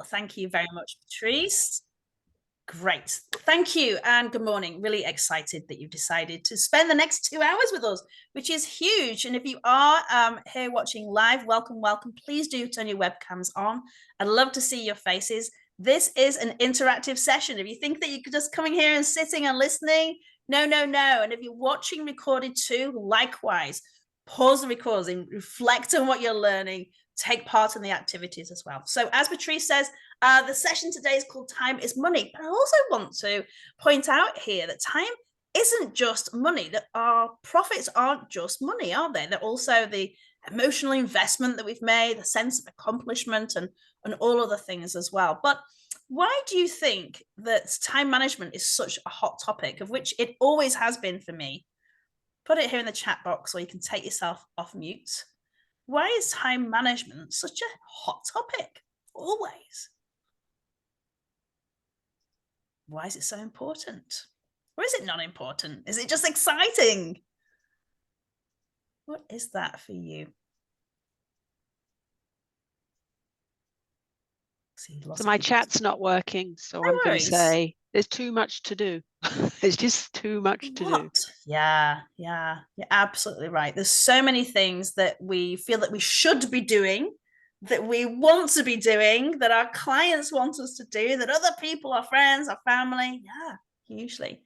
Thank you very much, Patrice. Great. Thank you and good morning. Really excited that you've decided to spend the next 2 hours with us, which is huge. And if you are here watching live, welcome, welcome. Please do turn your webcams on. I'd love to see your faces. This is an interactive session. If you think that you could just coming here and sitting and listening, no, no, no. And if you're watching recorded too, likewise, pause the recording, reflect on what you're learning, take part in the activities as well. So as Patrice says, the session today is called Time is Money. But I also want to point out here that time isn't just money, that our profits aren't just money, are they? They're also the emotional investment that we've made, the sense of accomplishment and all other things as well. But why do you think that time management is such a hot topic, of which it always has been for me? Put it here in the chat box or you can take yourself off mute. Why is time management such a hot topic? Always. Why is it so important? Or is it not important? Is it just exciting? What is that for you? See, so my chat's not working, so I'm going to say there's too much to do. There's just too much to do. Yeah, you're absolutely right. There's so many things that we feel that we should be doing, that we want to be doing, that our clients want us to do, that other people, our friends, our family, yeah, hugely.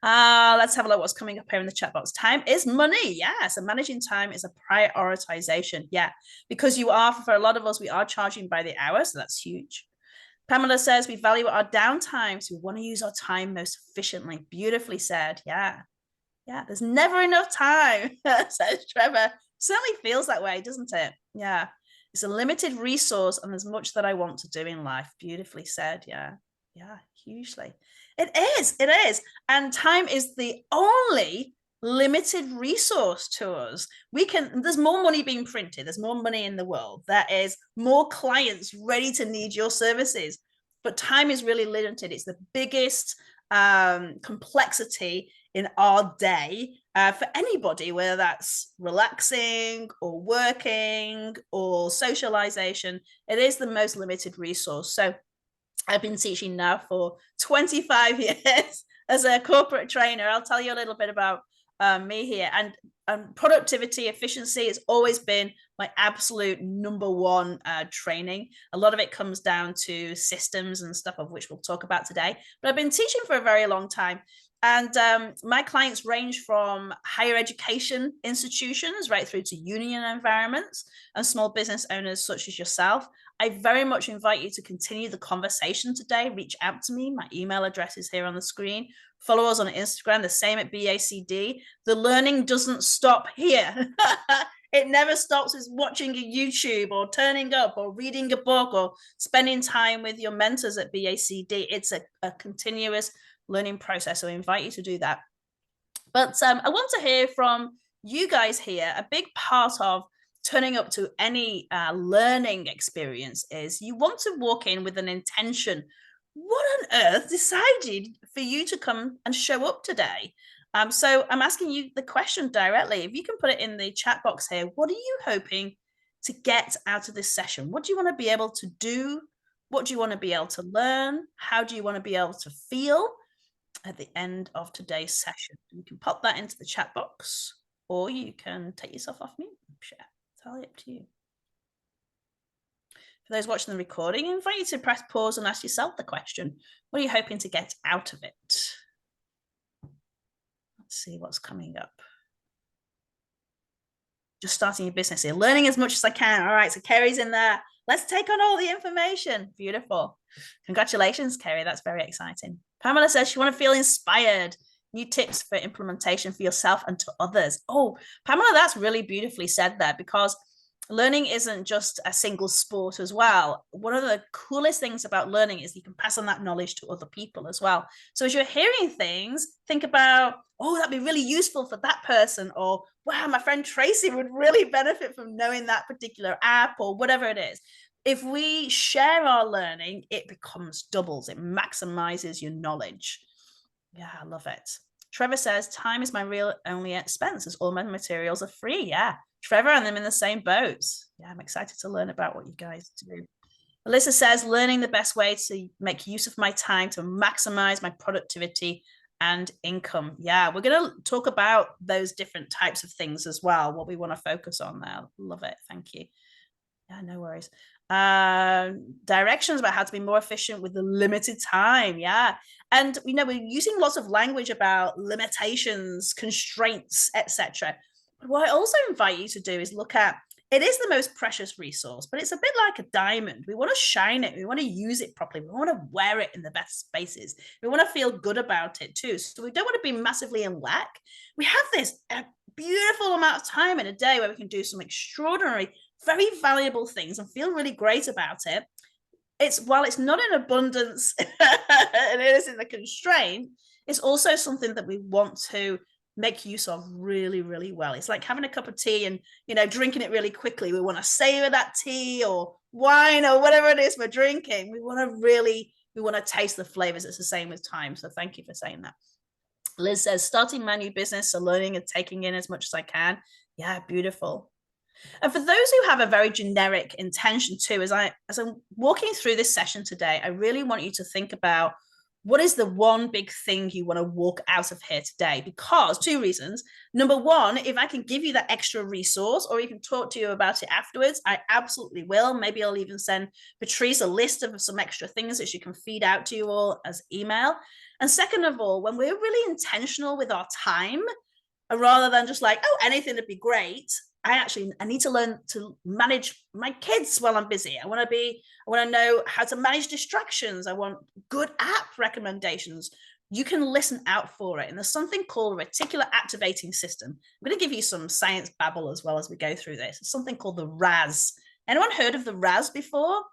Let's have a look what's coming up here in the chat box. Time is money. Yeah, so managing time is a prioritization. Yeah, because you are, for a lot of us, we are charging by the hour, so that's huge. Pamela says we value our downtime, so we want to use our time most efficiently. Beautifully said. Yeah, there's never enough time, says Trevor. Certainly feels that way, doesn't it? Yeah, it's a limited resource and there's much that I want to do in life. Beautifully said. Yeah, hugely. It is. And time is the only limited resource to us. There's more money being printed, there's more money in the world, there is more clients ready to need your services, but time is really limited. It's the biggest complexity in our day for anybody, whether that's relaxing or working or socialization. It is the most limited resource. So I've been teaching now for 25 years as a corporate trainer. I'll tell you a little bit about me here. And productivity, efficiency has always been my absolute number one training. A lot of it comes down to systems and stuff, of which we'll talk about today. But I've been teaching for a very long time. And my clients range from higher education institutions right through to union environments and small business owners such as yourself. I very much invite you to continue the conversation today. Reach out to me. My email address is here on the screen. Follow us on Instagram, the same at BACD. The learning doesn't stop here. It never stops with watching a YouTube or turning up or reading a book or spending time with your mentors at BACD. It's a continuous learning process. So I invite you to do that. But I want to hear from you guys here. A big part of turning up to any learning experience is you want to walk in with an intention. What on earth decided for you to come and show up today? So I'm asking you the question directly. If you can put it in the chat box here, what are you hoping to get out of this session? What do you want to be able to do? What do you want to be able to learn? How do you want to be able to feel at the end of today's session? You can pop that into the chat box, or you can take yourself off mute and share. Entirely up to you. For those watching the recording, I invite you to press pause and ask yourself the question. What are you hoping to get out of it? Let's see what's coming up. Just starting your business here. Learning as much as I can. All right, so Kerry's in there. Let's take on all the information. Beautiful. Congratulations, Kerry. That's very exciting. Pamela says she wants to feel inspired. New tips for implementation for yourself and to others. Oh, Pamela, that's really beautifully said there, because learning isn't just a single sport as well. One of the coolest things about learning is you can pass on that knowledge to other people as well. So as you're hearing things, think about, oh, that'd be really useful for that person, or wow, my friend Tracy would really benefit from knowing that particular app, or whatever it is. If we share our learning, it becomes doubles. It maximizes your knowledge. Yeah, I love it. Trevor says, time is my real only expense as all my materials are free. Yeah, Trevor and I'm in the same boat. Yeah, I'm excited to learn about what you guys do. Alyssa says, learning the best way to make use of my time to maximize my productivity and income. Yeah, we're going to talk about those different types of things as well, what we want to focus on there. Love it. Thank you. Yeah, no worries. Directions about how to be more efficient with the limited time. Yeah. And we're using lots of language about limitations, constraints, etc. But what I also invite you to do is look at, it is the most precious resource, but it's a bit like a diamond. We want to shine it. We want to use it properly. We want to wear it in the best spaces. We want to feel good about it too. So we don't want to be massively in lack. We have this beautiful amount of time in a day where we can do some extraordinary, very valuable things and feel really great about it. While it's not in abundance and it is in the constraint, it's also something that we want to make use of really, really well. It's like having a cup of tea and drinking it really quickly. We want to savor that tea or wine or whatever it is we're drinking. We want to taste the flavors. It's the same with time. So thank you for saying that. Liz says, starting my new business, so learning and taking in as much as I can. Yeah, beautiful. And for those who have a very generic intention too, as I'm walking through this session today, I really want you to think about what is the one big thing you want to walk out of here today? Because two reasons. Number one, if I can give you that extra resource or even talk to you about it afterwards, I absolutely will. Maybe I'll even send Patrice a list of some extra things that she can feed out to you all as email. And second of all, when we're really intentional with our time, rather than just like, oh, anything would be great, I need to learn to manage my kids while I'm busy. I want to know how to manage distractions. I want good app recommendations. You can listen out for it. And there's something called a reticular activating system. I'm going to give you some science babble as well as we go through this. It's something called the RAS. Anyone heard of the RAS before?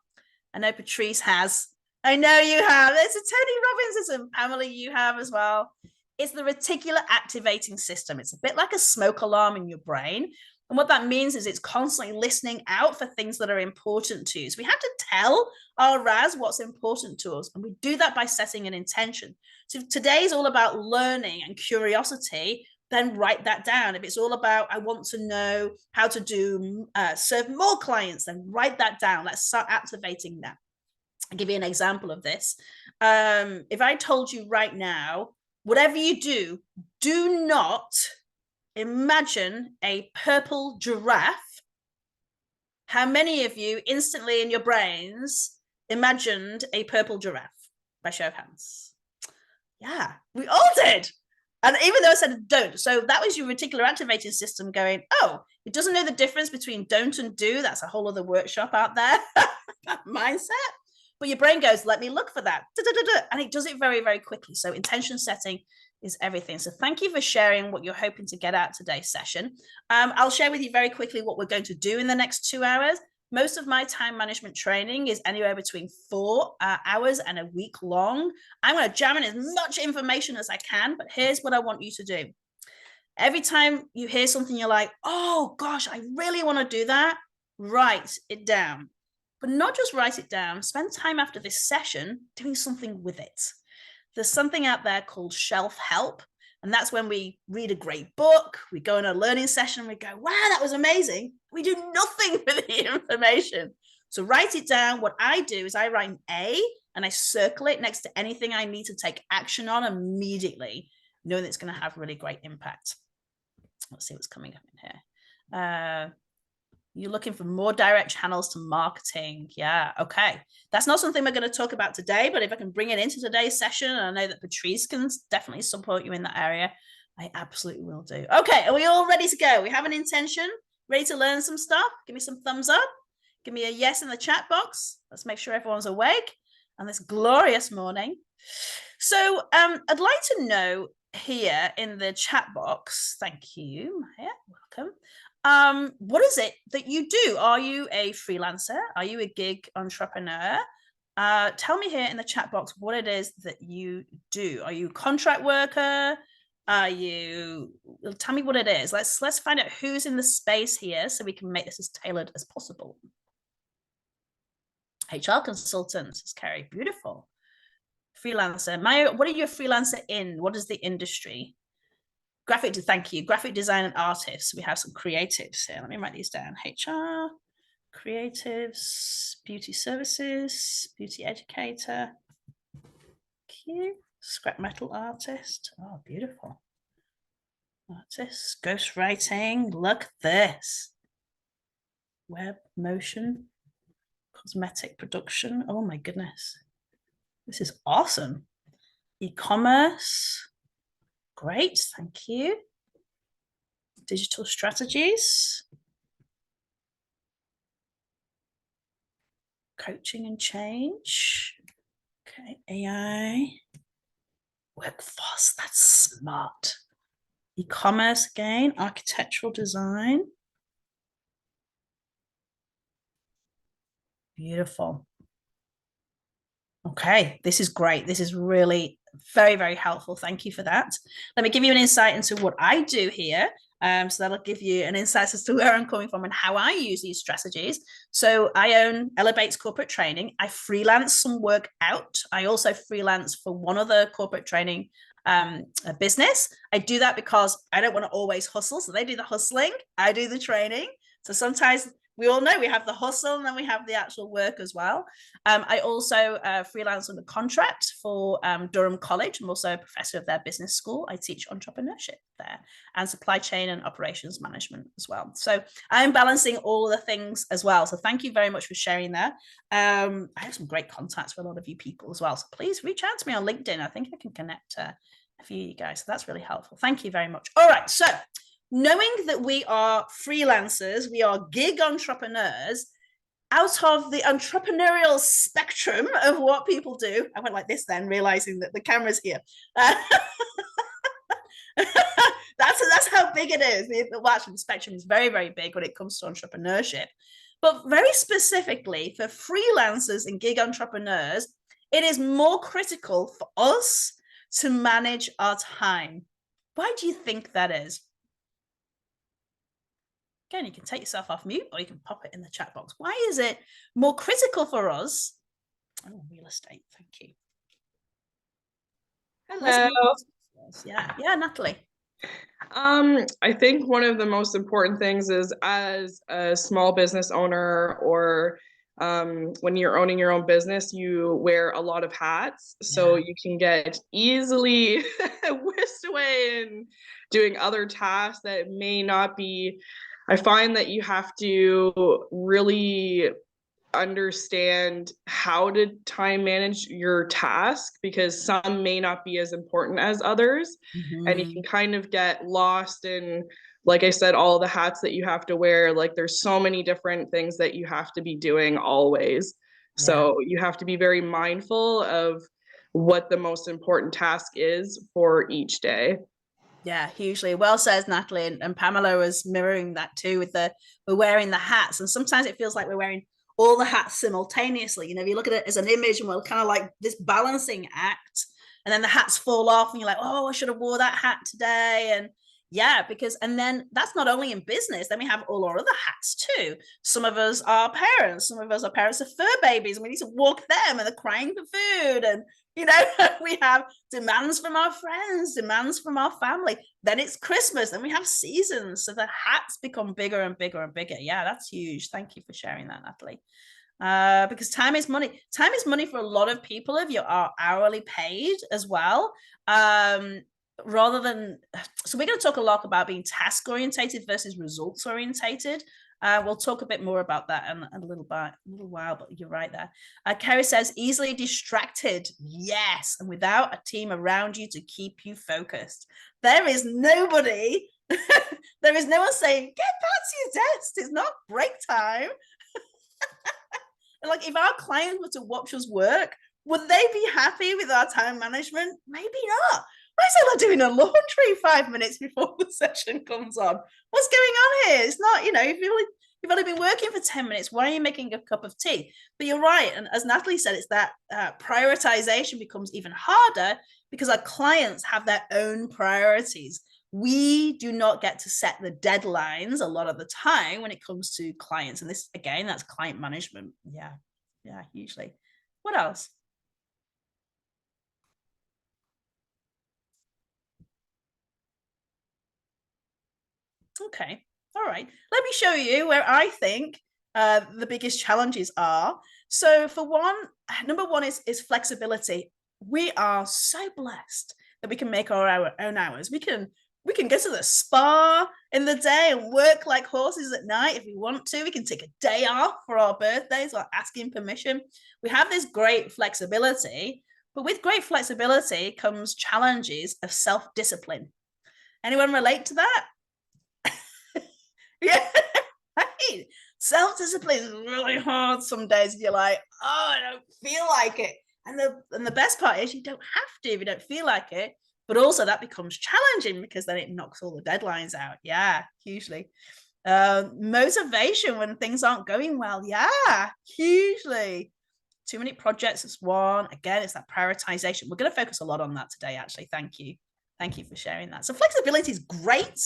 I know Patrice has. I know you have. It's a Tony Robbins, Pamela, you have as well. It's the reticular activating system. It's a bit like a smoke alarm in your brain. And what that means is it's constantly listening out for things that are important to you. So we have to tell our RAS what's important to us. And we do that by setting an intention. So if today is all about learning and curiosity, then write that down. If it's all about, I want to know how to serve more clients, then write that down. Let's start activating that. I'll give you an example of this. If I told you right now, whatever you do not imagine a purple giraffe. How many of you instantly in your brains imagined a purple giraffe? By show of hands. Yeah, we all did. And even though I said don't, so that was your reticular activating system going, oh, it doesn't know the difference between don't and do. That's a whole other workshop out there. That mindset. But your brain goes, let me look for that. And it does it very, very quickly. So intention setting is everything. So thank you for sharing what you're hoping to get out today's session. I'll share with you very quickly what we're going to do in the next 2 hours. Most of my time management training is anywhere between 4 hours and a week long. I'm going to jam in as much information as I can, but here's what I want you to do. Every time you hear something, you're like, oh gosh, I really want to do that, write it down. But not just write it down, spend time after this session doing something with it. There's something out there called shelf help. And that's when we read a great book, we go on a learning session, we go, wow, that was amazing. We do nothing with the information. So write it down. What I do is I write an A and I circle it next to anything I need to take action on immediately, knowing that it's going to have really great impact. Let's see what's coming up in here. You're looking for more direct channels to marketing. Yeah, okay. That's not something we're going to talk about today, but if I can bring it into today's session, and I know that Patrice can definitely support you in that area, I absolutely will do. Okay, are we all ready to go? We have an intention, ready to learn some stuff? Give me some thumbs up. Give me a yes in the chat box. Let's make sure everyone's awake on this glorious morning. So I'd like to know here in the chat box, thank you, Maya, welcome. What is it that you do? Are you a freelancer? Are you a gig entrepreneur? Tell me here in the chat box what it is that you do. Are you a contract worker? Tell me what it is. Let's find out who's in the space here so we can make this as tailored as possible. HR consultant, says Carrie. Beautiful. Freelancer. Maya, what are you a freelancer in? What is the industry? Thank you. Graphic design and artists. We have some creatives here. Let me write these down. HR Creatives, beauty services, beauty educator. Cute. Scrap metal artist. Oh, beautiful. Artist, ghostwriting. Look at this. Web, motion, cosmetic production. Oh my goodness. This is awesome. E-commerce. Great, thank you. Digital strategies. Coaching and change. Okay, AI. Workforce, that's smart. E-commerce again, architectural design. Beautiful. Okay, this is great. This is really very, very helpful. Thank you for that. Let me give you an insight into what I do here. So that'll give you an insight as to where I'm coming from and how I use these strategies. So I own Elevate's corporate training. I freelance some work out. I also freelance for one other corporate training business. I do that because I don't want to always hustle. So they do the hustling, I do the training. So sometimes we all know we have the hustle and then we have the actual work as well. I also freelance on the contract for Durham College. I'm also a professor of their business school. I teach entrepreneurship there and supply chain and operations management as well. So I'm balancing all of the things as well. So thank you very much for sharing that. I have some great contacts with a lot of you people as well. So please reach out to me on LinkedIn. I think I can connect a few of you guys. So that's really helpful. Thank you very much. All right. So knowing that we are freelancers, we are gig entrepreneurs, out of the entrepreneurial spectrum of what people do, I went like this then, realizing that the camera's here. That's how big it is. Well, actually, the spectrum is very, very big when it comes to entrepreneurship. But very specifically for freelancers and gig entrepreneurs, it is more critical for us to manage our time. Why do you think that is? Again, you can take yourself off mute or you can pop it in the chat box. Why is it more critical for us? Oh, real estate. Thank you. Hello. Yeah, Natalie. I think one of the most important things is as a small business owner or when you're owning your own business, you wear a lot of hats. So you can get easily whisked away in doing other tasks that may not be. I find that you have to really understand how to time manage your task because some may not be as important as others. And you can kind of get lost in, like I said, all the hats that you have to wear. Like there's so many different things that you have to be doing always. So you have to be very mindful of what the most important task is for each day. Yeah, hugely. Well says Natalie, and Pamela was mirroring that too with we're wearing the hats, and sometimes it feels like we're wearing all the hats simultaneously. You know, if you look at it as an image and we're kind of like this balancing act, and then the hats fall off and you're like, oh, I should have wore that hat today. And yeah, because, and then that's not only in business, then we have all our other hats too. Some of us are parents, some of us are parents of fur babies, and we need to walk them and they're crying for food. And you know, we have demands from our friends, demands from our family. Then it's Christmas, then we have seasons. So the hats become bigger and bigger and bigger. Yeah, that's huge. Thank you for sharing that, Natalie. Because time is money. Time is money for a lot of people if you are hourly paid as well. Rather than, so we're going to talk a lot about being task orientated versus results orientated. We'll talk a bit more about that in a little while, but you're right there. Kerry says, easily distracted. Yes. And without a team around you to keep you focused. There is nobody, there is no one saying, get back to your desk. It's not break time. Like if our clients were to watch us work, would they be happy with our time management? Maybe not. Why is Ella doing a laundry 5 minutes before the session comes on? What's going on here? It's not, you know, you've only been working for 10 minutes. Why are you making a cup of tea? But you're right. And as Natalie said, it's that prioritization becomes even harder because our clients have their own priorities. We do not get to set the deadlines a lot of the time when it comes to clients. And this, again, that's client management. Yeah, hugely. What else? Okay, all right. Let me show you where I think the biggest challenges are. So for one, number one is flexibility. We are so blessed that we can make our own hours. We can go to the spa in the day and work like horses at night if we want to. We can take a day off for our birthdays without asking permission. We have this great flexibility, but with great flexibility comes challenges of self-discipline. Anyone relate to that? Yeah. Right. Self-discipline is really hard some days. You're like, oh, I don't feel like it. And the best part is you don't have to if you don't feel like it. But also that becomes challenging because then it knocks all the deadlines out. Yeah, hugely. Motivation when things aren't going well. Yeah, hugely. Too many projects is one. Again, it's that prioritization. We're going to focus a lot on that today, actually. Thank you. Thank you for sharing that. So flexibility is great,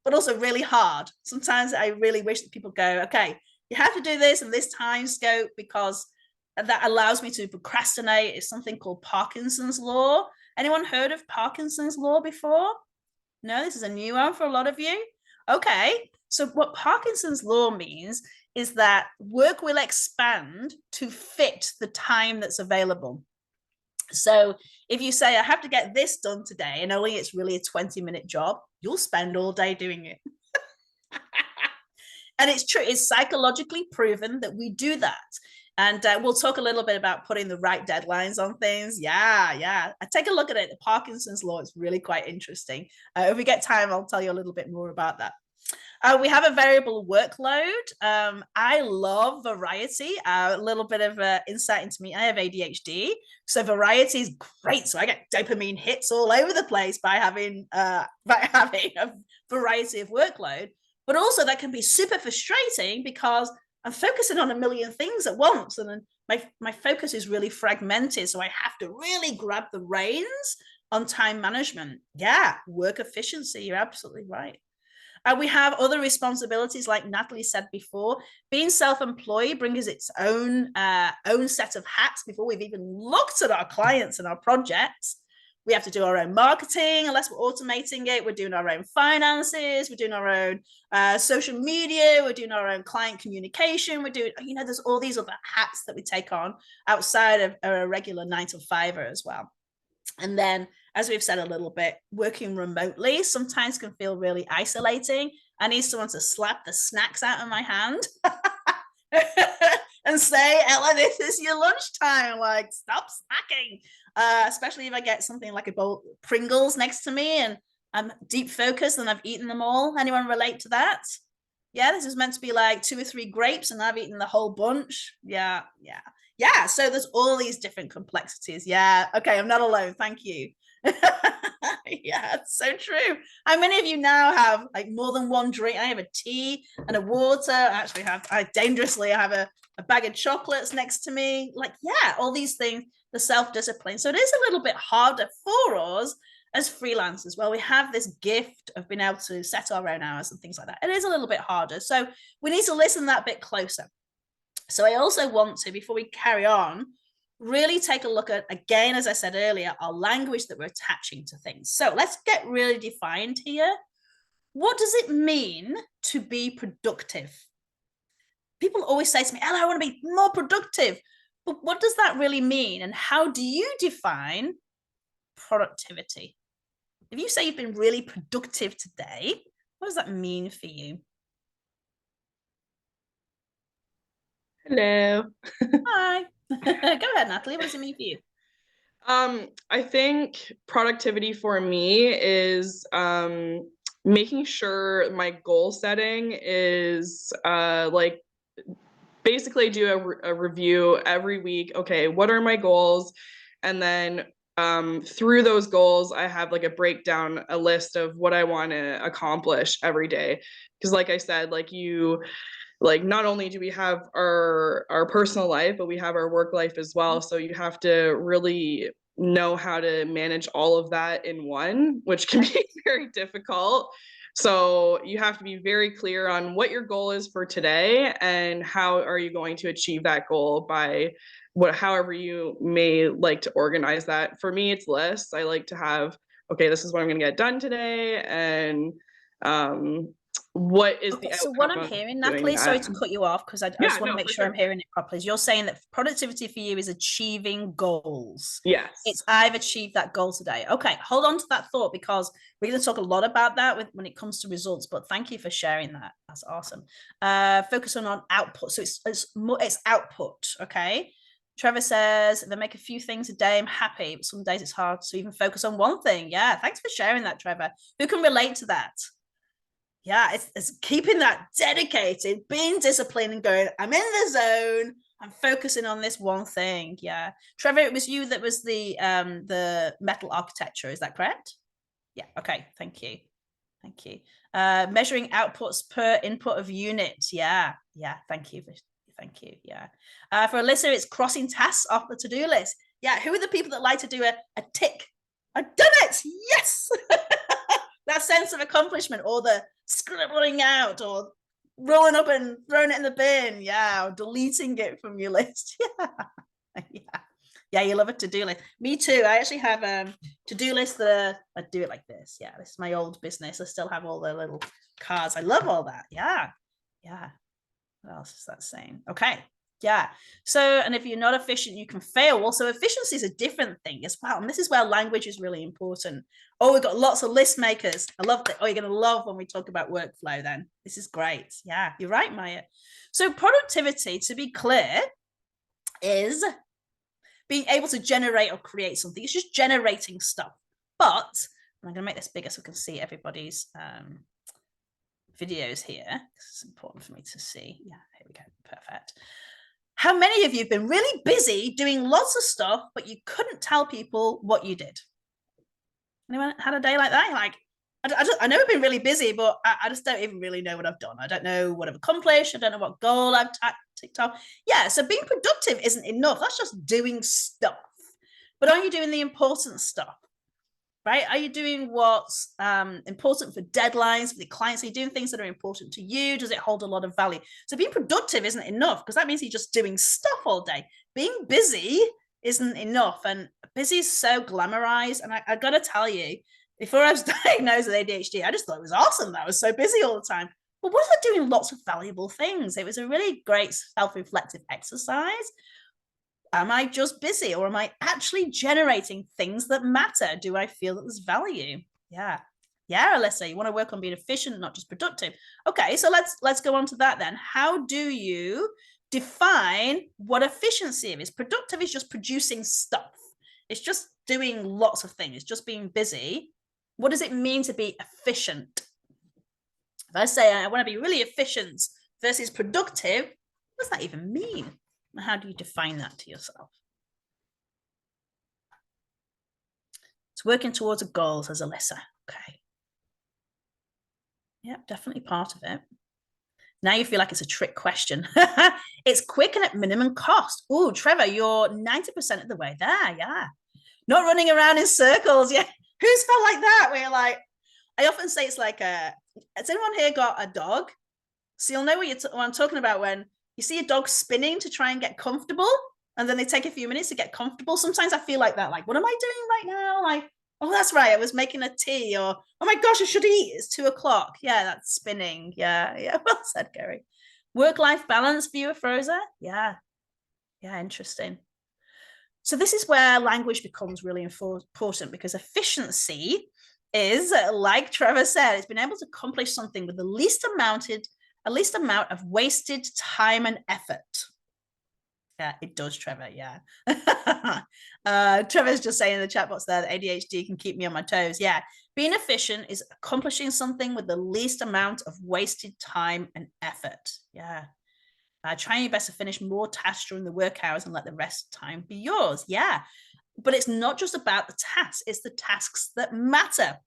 but also really hard. Sometimes I really wish that people go, okay, you have to do this in this time scope because that allows me to procrastinate. It's something called Parkinson's law. Anyone heard of Parkinson's law before? No, this is a new one for a lot of you. Okay, so what Parkinson's law means is that work will expand to fit the time that's available. So if you say, I have to get this done today, and only it's really a 20-minute job, you'll spend all day doing it. And it's true, it's psychologically proven that we do that. And we'll talk a little bit about putting the right deadlines on things. Yeah. I take a look at it. The Parkinson's law is really quite interesting. If we get time, I'll tell you a little bit more about that. We have a variable workload. I love variety. A little bit of insight into me. I have ADHD, so variety is great. So I get dopamine hits all over the place by having a variety of workload. But also that can be super frustrating because I'm focusing on a million things at once, and then my focus is really fragmented. So I have to really grab the reins on time management. Yeah, work efficiency. You're absolutely right. We have other responsibilities, like Natalie said before. Being self-employed brings its own set of hats before we've even looked at our clients and our projects. We have to do our own marketing, unless we're automating it. We're doing our own finances. We're doing our own social media. We're doing our own client communication. We're doing, there's all these other hats that we take on outside of a regular 9-to-5er as well. And then, as we've said a little bit, working remotely sometimes can feel really isolating. I need someone to slap the snacks out of my hand and say, Ella, this is your lunchtime. Like, stop snacking. Especially if I get something like a bowl of Pringles next to me and I'm deep focused and I've eaten them all. Anyone relate to that? Yeah, this is meant to be like 2 or 3 grapes and I've eaten the whole bunch. Yeah. So there's all these different complexities. Yeah. Okay, I'm not alone. Thank you. Yeah, it's so true. How many of you now have like more than one drink? I have a tea and a water. I have a bag of chocolates next to me. Like, yeah, all these things, the self-discipline. So it is a little bit harder for us as freelancers. Well, we have this gift of being able to set our own hours and things like that. It is a little bit harder. So we need to listen that bit closer. So I also want to, before we carry on, really take a look at, again, as I said earlier, our language that we're attaching to things. So let's get really defined here. What does it mean to be productive? People always say to me, Ella, I want to be more productive. But what does that really mean? And how do you define productivity? If you say you've been really productive today, what does that mean for you? Hello. Hi. Go ahead, Natalie. What does it mean for you? I think productivity for me is making sure my goal setting is like basically do a review every week. Okay, what are my goals? And then through those goals, I have like a breakdown, a list of what I want to accomplish every day. Because like I said, like not only do we have our personal life, but we have our work life as well. So you have to really know how to manage all of that in one, which can be very difficult. So you have to be very clear on what your goal is for today and how are you going to achieve that goal by however you may like to organize that. For me, it's lists. I like to have, okay, this is what I'm going to get done today. And what is the Okay, outcome so what I'm of hearing, doing Natalie, sorry to that? cut you off, because I Yeah, just want to no, make for sure I'm sure. hearing it properly. You're saying that productivity for you is achieving goals. Yes. It's I've achieved that goal today. Okay, hold on to that thought, because we're going to talk a lot about that when it comes to results, but thank you for sharing that. That's awesome. Focus on output. So it's output, okay? Trevor says, if I make a few things a day, I'm happy, but some days it's hard to even focus on one thing. Yeah, thanks for sharing that, Trevor. Who can relate to that? Yeah, it's keeping that dedicated, being disciplined and going, I'm in the zone, I'm focusing on this one thing. Yeah. Trevor, it was you that was the metal architecture, is that correct? Yeah, okay, thank you. Thank you. Measuring outputs per input of units. Yeah, thank you. Thank you, yeah. For Alyssa, it's crossing tasks off the to-do list. Yeah, who are the people that like to do a tick? I've done it, yes! That sense of accomplishment, or the scribbling out, or rolling up and throwing it in the bin, yeah, or deleting it from your list. Yeah, you love a to-do list. Me too. I actually have a to-do list that I do it like this. Yeah, this is my old business. I still have all the little cards. I love all that. Yeah. What else is that saying? Okay. Yeah. So, and if you're not efficient, you can fail. Well, so efficiency is a different thing as well. And this is where language is really important. Oh, we've got lots of list makers. I love that. Oh, you're going to love when we talk about workflow then. This is great. Yeah, you're right, Maya. So productivity, to be clear, is being able to generate or create something. It's just generating stuff. But I'm going to make this bigger so I can see everybody's videos here. This is important for me to see. Yeah, here we go. Perfect. How many of you have been really busy doing lots of stuff, but you couldn't tell people what you did? Anyone had a day like that? Like, I know I've been really busy, but I just don't even really know what I've done. I don't know what I've accomplished. I don't know what goal I've ticked off. Yeah, so being productive isn't enough. That's just doing stuff. But are you doing the important stuff? Right? Are you doing what's important for deadlines, for the clients? Are you doing things that are important to you? Does it hold a lot of value? So being productive isn't enough, because that means you're just doing stuff all day. Being busy isn't enough. And busy is so glamorized. And I got to tell you, before I was diagnosed with ADHD, I just thought it was awesome that I was so busy all the time. But what if I'm doing lots of valuable things? It was a really great self-reflective exercise. Am I just busy, or am I actually generating things that matter? Do I feel that there's value? Yeah, Alyssa, you want to work on being efficient, not just productive. Okay, so let's go on to that then. How do you define what efficiency is? Productive is just producing stuff. It's just doing lots of things. It's just being busy. What does it mean to be efficient? If I say I want to be really efficient versus productive, what does that even mean? How do you define that to yourself? It's working towards a goal, says Alyssa. Okay. Yep, definitely part of it. Now you feel like it's a trick question. It's quick and at minimum cost. Oh, Trevor, you're 90% of the way there. Yeah. Not running around in circles. Yeah. Who's felt like that? Where you're like, I often say it's like has anyone here got a dog? So you'll know what I'm talking about when you see a dog spinning to try and get comfortable, and then they take a few minutes to get comfortable. Sometimes I feel like that, like, what am I doing right now? Like, oh, that's right, I was making a tea, or, oh my gosh, I should eat, it's 2:00. Yeah, that's spinning. Yeah, well said, Gary. Work-life balance for you, Froza? Yeah, interesting. So this is where language becomes really important, because efficiency is, like Trevor said, it's been able to accomplish something with the least amount of wasted time and effort. Yeah, it does, Trevor. Yeah. Trevor's just saying in the chat box there that ADHD can keep me on my toes. Yeah. Being efficient is accomplishing something with the least amount of wasted time and effort. Yeah. Trying your best to finish more tasks during the work hours and let the rest time be yours. Yeah. But it's not just about the tasks, it's the tasks that matter.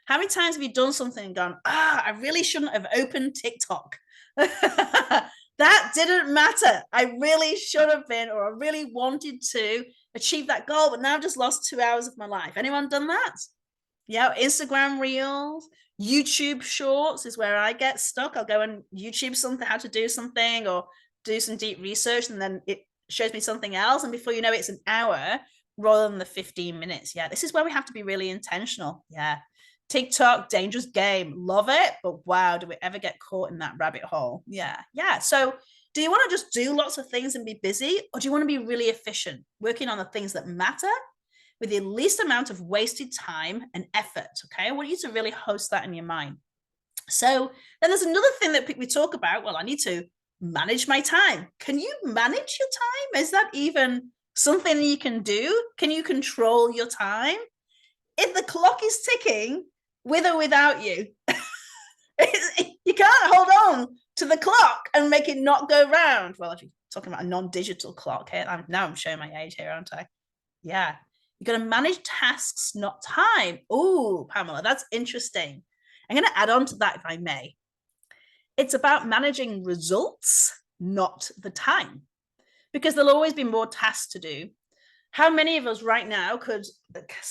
How many times have you done something and gone, I really shouldn't have opened TikTok? That didn't matter. I really should have been, or I really wanted to achieve that goal, but now I've just lost 2 hours of my life. Anyone done that? Yeah, Instagram Reels, YouTube Shorts is where I get stuck. I'll go and YouTube something, how to do something, or do some deep research, and then it shows me something else. And before you know it, it's an hour rather than the 15 minutes. Yeah, this is where we have to be really intentional. Yeah. TikTok, dangerous game. Love it. But wow, do we ever get caught in that rabbit hole? Yeah. So do you want to just do lots of things and be busy? Or do you want to be really efficient, working on the things that matter with the least amount of wasted time and effort? Okay. I want you to really host that in your mind. So then there's another thing that we talk about. Well, I need to manage my time. Can you manage your time? Is that even something you can do? Can you control your time? If the clock is ticking, with or without you, you can't hold on to the clock and make it not go round. Well, if you're talking about a non-digital clock here, now I'm showing my age here, aren't I? Yeah. You're going to manage tasks, not time. Oh, Pamela, that's interesting. I'm going to add on to that, if I may. It's about managing results, not the time, because there'll always be more tasks to do. How many of us right now could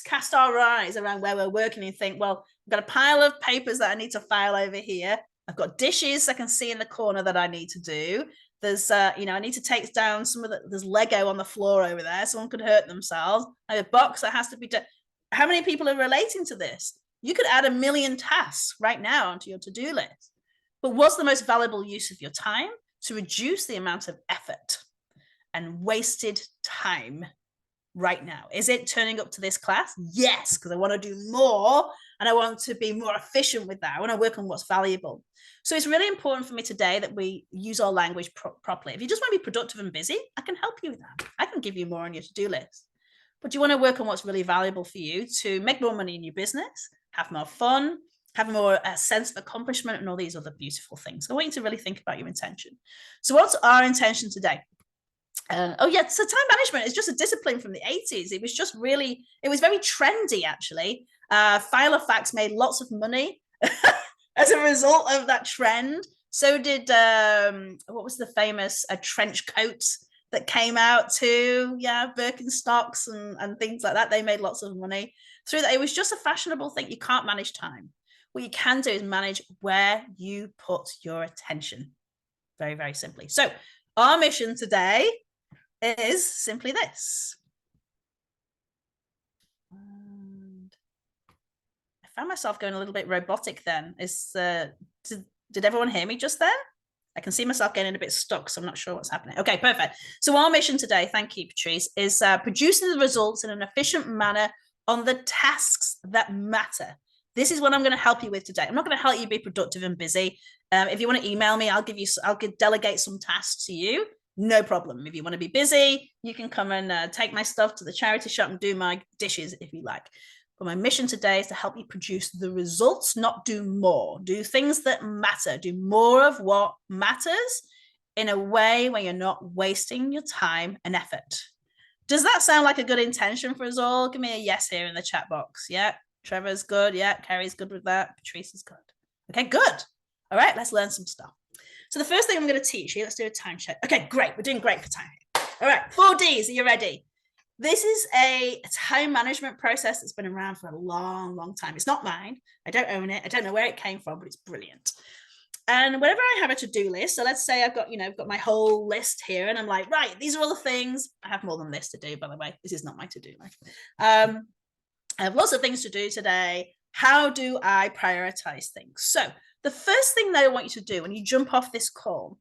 cast our eyes around where we're working and think, well, I've got a pile of papers that I need to file over here. I've got dishes I can see in the corner that I need to do. There's, I need to take down there's Lego on the floor over there. Someone could hurt themselves. I have a box that has to be done. How many people are relating to this? You could add 1 million tasks right now onto your to-do list. But what's the most valuable use of your time? To reduce the amount of effort and wasted time right now. Is it turning up to this class? Yes, because I want to do more and I want to be more efficient with that. I want to work on what's valuable. So it's really important for me today that we use our language properly. If you just want to be productive and busy, I can help you with that. I can give you more on your to-do list. But you want to work on what's really valuable for you to make more money in your business, have more fun, have more sense of accomplishment, and all these other beautiful things. So I want you to really think about your intention. So what's our intention today? So time management is just a discipline from the 80s. It was very trendy, actually. Filofax made lots of money as a result of that trend. So did, what was the famous trench coat that came out too? Yeah, Birkenstocks and things like that. They made lots of money through that. It was just a fashionable thing. You can't manage time. What you can do is manage where you put your attention. Very, very simply. So our mission today is simply this. And I found myself going a little bit robotic then. Did everyone hear me just then? I can see myself getting a bit stuck, so I'm not sure what's happening. Okay, perfect. So our mission today, thank you, Patrice, is producing the results in an efficient manner on the tasks that matter. This is what I'm going to help you with today. I'm not going to help you be productive and busy. If you want to email me, I'll delegate some tasks to you. No problem. If you want to be busy, you can come and take my stuff to the charity shop and do my dishes if you like. But my mission today is to help you produce the results, not do more. Do things that matter. Do more of what matters in a way where you're not wasting your time and effort. Does that sound like a good intention for us all? Give me a yes here in the chat box. Yeah, Trevor's good. Yeah, Carrie's good with that. Patrice is good. Okay, good. All right, let's learn some stuff. So the first thing I'm going to teach you, let's do a time check. Okay, great. We're doing great for time. All right, 4 Ds. Are you ready? This is a time management process that's been around for a long, long time. It's not mine. I don't own it. I don't know where it came from, but it's brilliant. And whenever I have a to-do list, so let's say I've got my whole list here, and I'm like, right, these are all the things. I have more than this to do, by the way. This is not my to-do list. I have lots of things to do today. How do I prioritize things? So the first thing that I want you to do when you jump off this call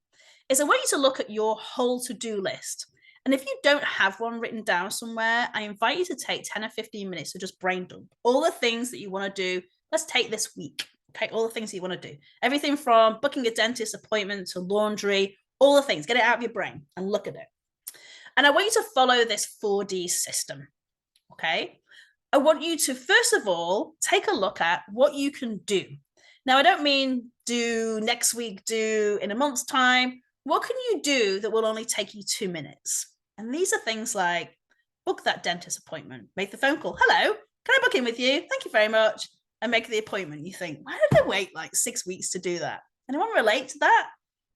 is I want you to look at your whole to-do list. And if you don't have one written down somewhere, I invite you to take 10 or 15 minutes to just brain dump all the things that you want to do. Let's take this week. Okay, all the things you want to do. Everything from booking a dentist appointment to laundry, all the things. Get it out of your brain and look at it. And I want you to follow this 4D system. Okay? I want you to, first of all, take a look at what you can do. Now, I don't mean do next week, do in a month's time. What can you do that will only take you 2 minutes? And these are things like book that dentist appointment, make the phone call. Hello, can I book in with you? Thank you very much. And make the appointment. You think, why did I wait like 6 weeks to do that? Anyone relate to that?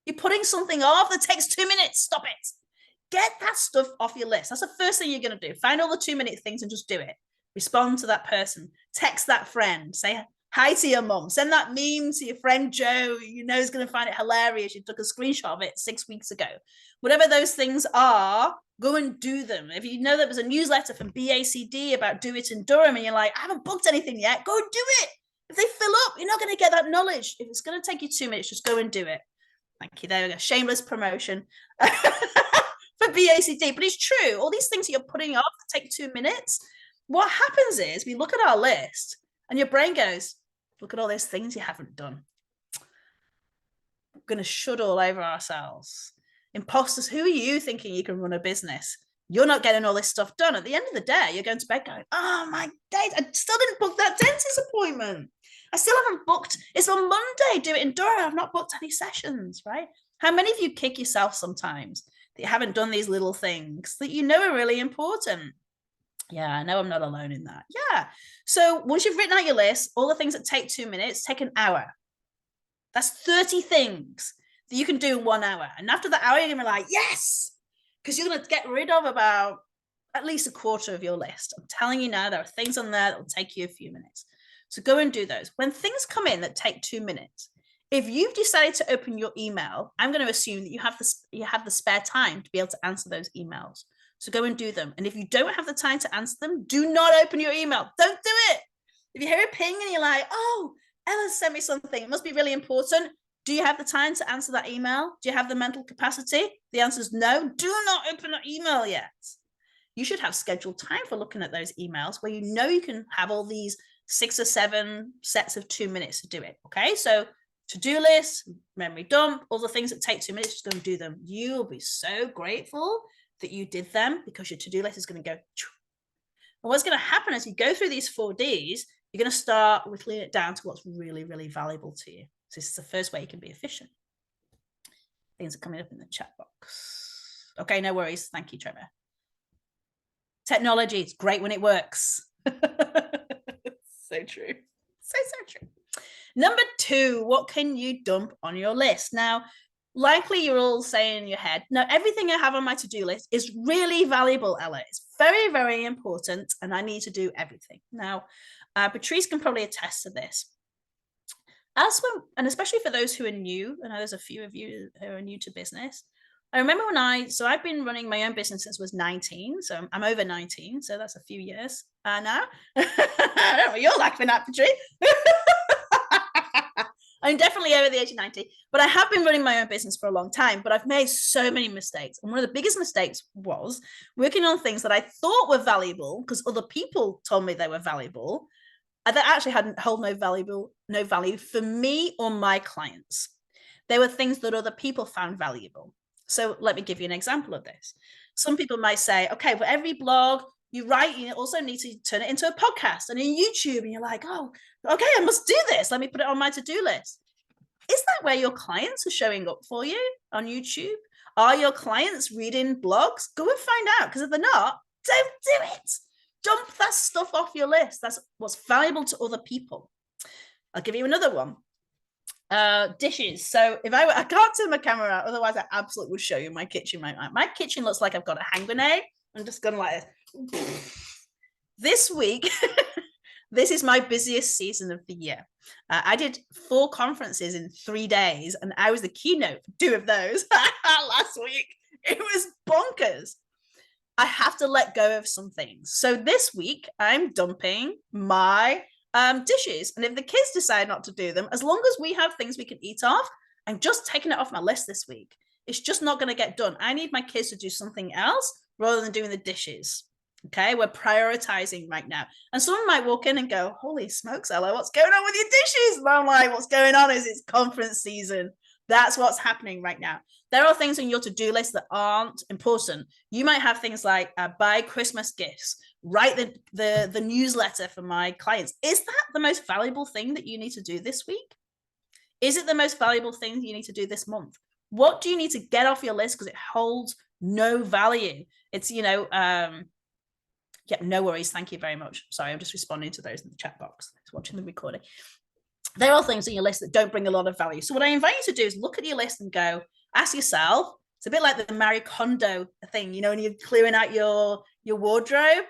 You're putting something off that takes 2 minutes. Stop it. Get that stuff off your list. That's the first thing you're going to do. Find all the 2-minute things and just do it. Respond to that person. Text that friend. Say hi to your mom. Send that meme to your friend Joe. You know is going to find it hilarious. You took a screenshot of it 6 weeks ago. Whatever those things are, go and do them. If you know there was a newsletter from BACD about Do It in Durham and you're like, I haven't booked anything yet, go and do it. If they fill up, you're not going to get that knowledge. If it's going to take you 2 minutes, just go and do it. Thank you. There we go. Shameless promotion for BACD. But it's true. All these things that you're putting off take 2 minutes. What happens is we look at our list and your brain goes, look at all those things you haven't done. We're going to shut all over ourselves. Imposters, who are you thinking you can run a business? You're not getting all this stuff done. At the end of the day, you're going to bed going, oh my days, I still didn't book that dentist appointment. I still haven't booked. It's on Monday. Do it in Durham. I've not booked any sessions, right? How many of you kick yourself sometimes that you haven't done these little things that you know are really important? Yeah, I know I'm not alone in that. Yeah. So once you've written out your list, all the things that take 2 minutes, take an hour. That's 30 things that you can do in 1 hour. And after the hour, you're going to be like, yes, because you're going to get rid of about at least a quarter of your list. I'm telling you now, there are things on there that will take you a few minutes. So go and do those. When things come in that take 2 minutes, if you've decided to open your email, I'm going to assume that you have the spare time to be able to answer those emails. So go and do them. And if you don't have the time to answer them, do not open your email. Don't do it. If you hear a ping and you're like, oh, Ella sent me something, it must be really important. Do you have the time to answer that email? Do you have the mental capacity? The answer is no. Do not open that email yet. You should have scheduled time for looking at those emails where you know you can have all these 6 or 7 sets of 2 minutes to do it. Okay, so to-do list, memory dump, all the things that take 2 minutes, just go and do them. You'll be so grateful that you did them because your to-do list is going to go. And what's going to happen as you go through these 4 Ds, you're going to start whittling it down to what's really, really valuable to you. So this is the first way you can be efficient. Things are coming up in the chat box. Okay, no worries. Thank you, Trevor. Technology, it's great when it works. So true. So true. Number 2, what can you dump on your list? Now, likely you're all saying in your head, no, everything I have on my to-do list is really valuable, Ella. It's very, very important, and I need to do everything. Now, Patrice can probably attest to this. And especially for those who are new, I know there's a few of you who are new to business. I remember when I've been running my own business since I was 19. So I'm over 19. So that's a few years now. I don't know what you're laughing at, Patrice. I'm definitely over the age of 90, but I have been running my own business for a long time, but I've made so many mistakes. And one of the biggest mistakes was working on things that I thought were valuable because other people told me they were valuable, that actually hadn't hold no value for me or my clients. They were things that other people found valuable. So let me give you an example of this. Some people might say, okay, for every blog you write, you also need to turn it into a podcast and in YouTube. And you're like, oh, okay, I must do this. Let me put it on my to-do list. Is that where your clients are showing up for you on YouTube? Are your clients reading blogs? Go and find out, because if they're not, don't do it. Dump that stuff off your list. That's what's valuable to other people. I'll give you another one. Dishes. So if I can't turn my camera out, otherwise I absolutely would show you my kitchen. My kitchen looks like I've got a hand grenade. I'm just going like this week. This is my busiest season of the year. I did 4 conferences in 3 days, and I was the keynote for 2 of those last week. It was bonkers. I have to let go of some things. So this week I'm dumping my dishes. And if the kids decide not to do them, as long as we have things we can eat off, I'm just taking it off my list this week. It's just not going to get done. I need my kids to do something else rather than doing the dishes. Okay, we're prioritizing right now. And someone might walk in and go, holy smokes, Ella, what's going on with your dishes? And I'm like, what's going on is it's conference season. That's what's happening right now. There are things on your to-do list that aren't important. You might have things like buy Christmas gifts, write the newsletter for my clients. Is that the most valuable thing that you need to do this week? Is it the most valuable thing you need to do this month? What do you need to get off your list because it holds no value? It's, yeah, no worries. Thank you very much. Sorry, I'm just responding to those in the chat box. Thanks for watching the recording. There are things on your list that don't bring a lot of value. So what I invite you to do is look at your list and go, ask yourself, it's a bit like the Marie Kondo thing, when you're clearing out your wardrobe,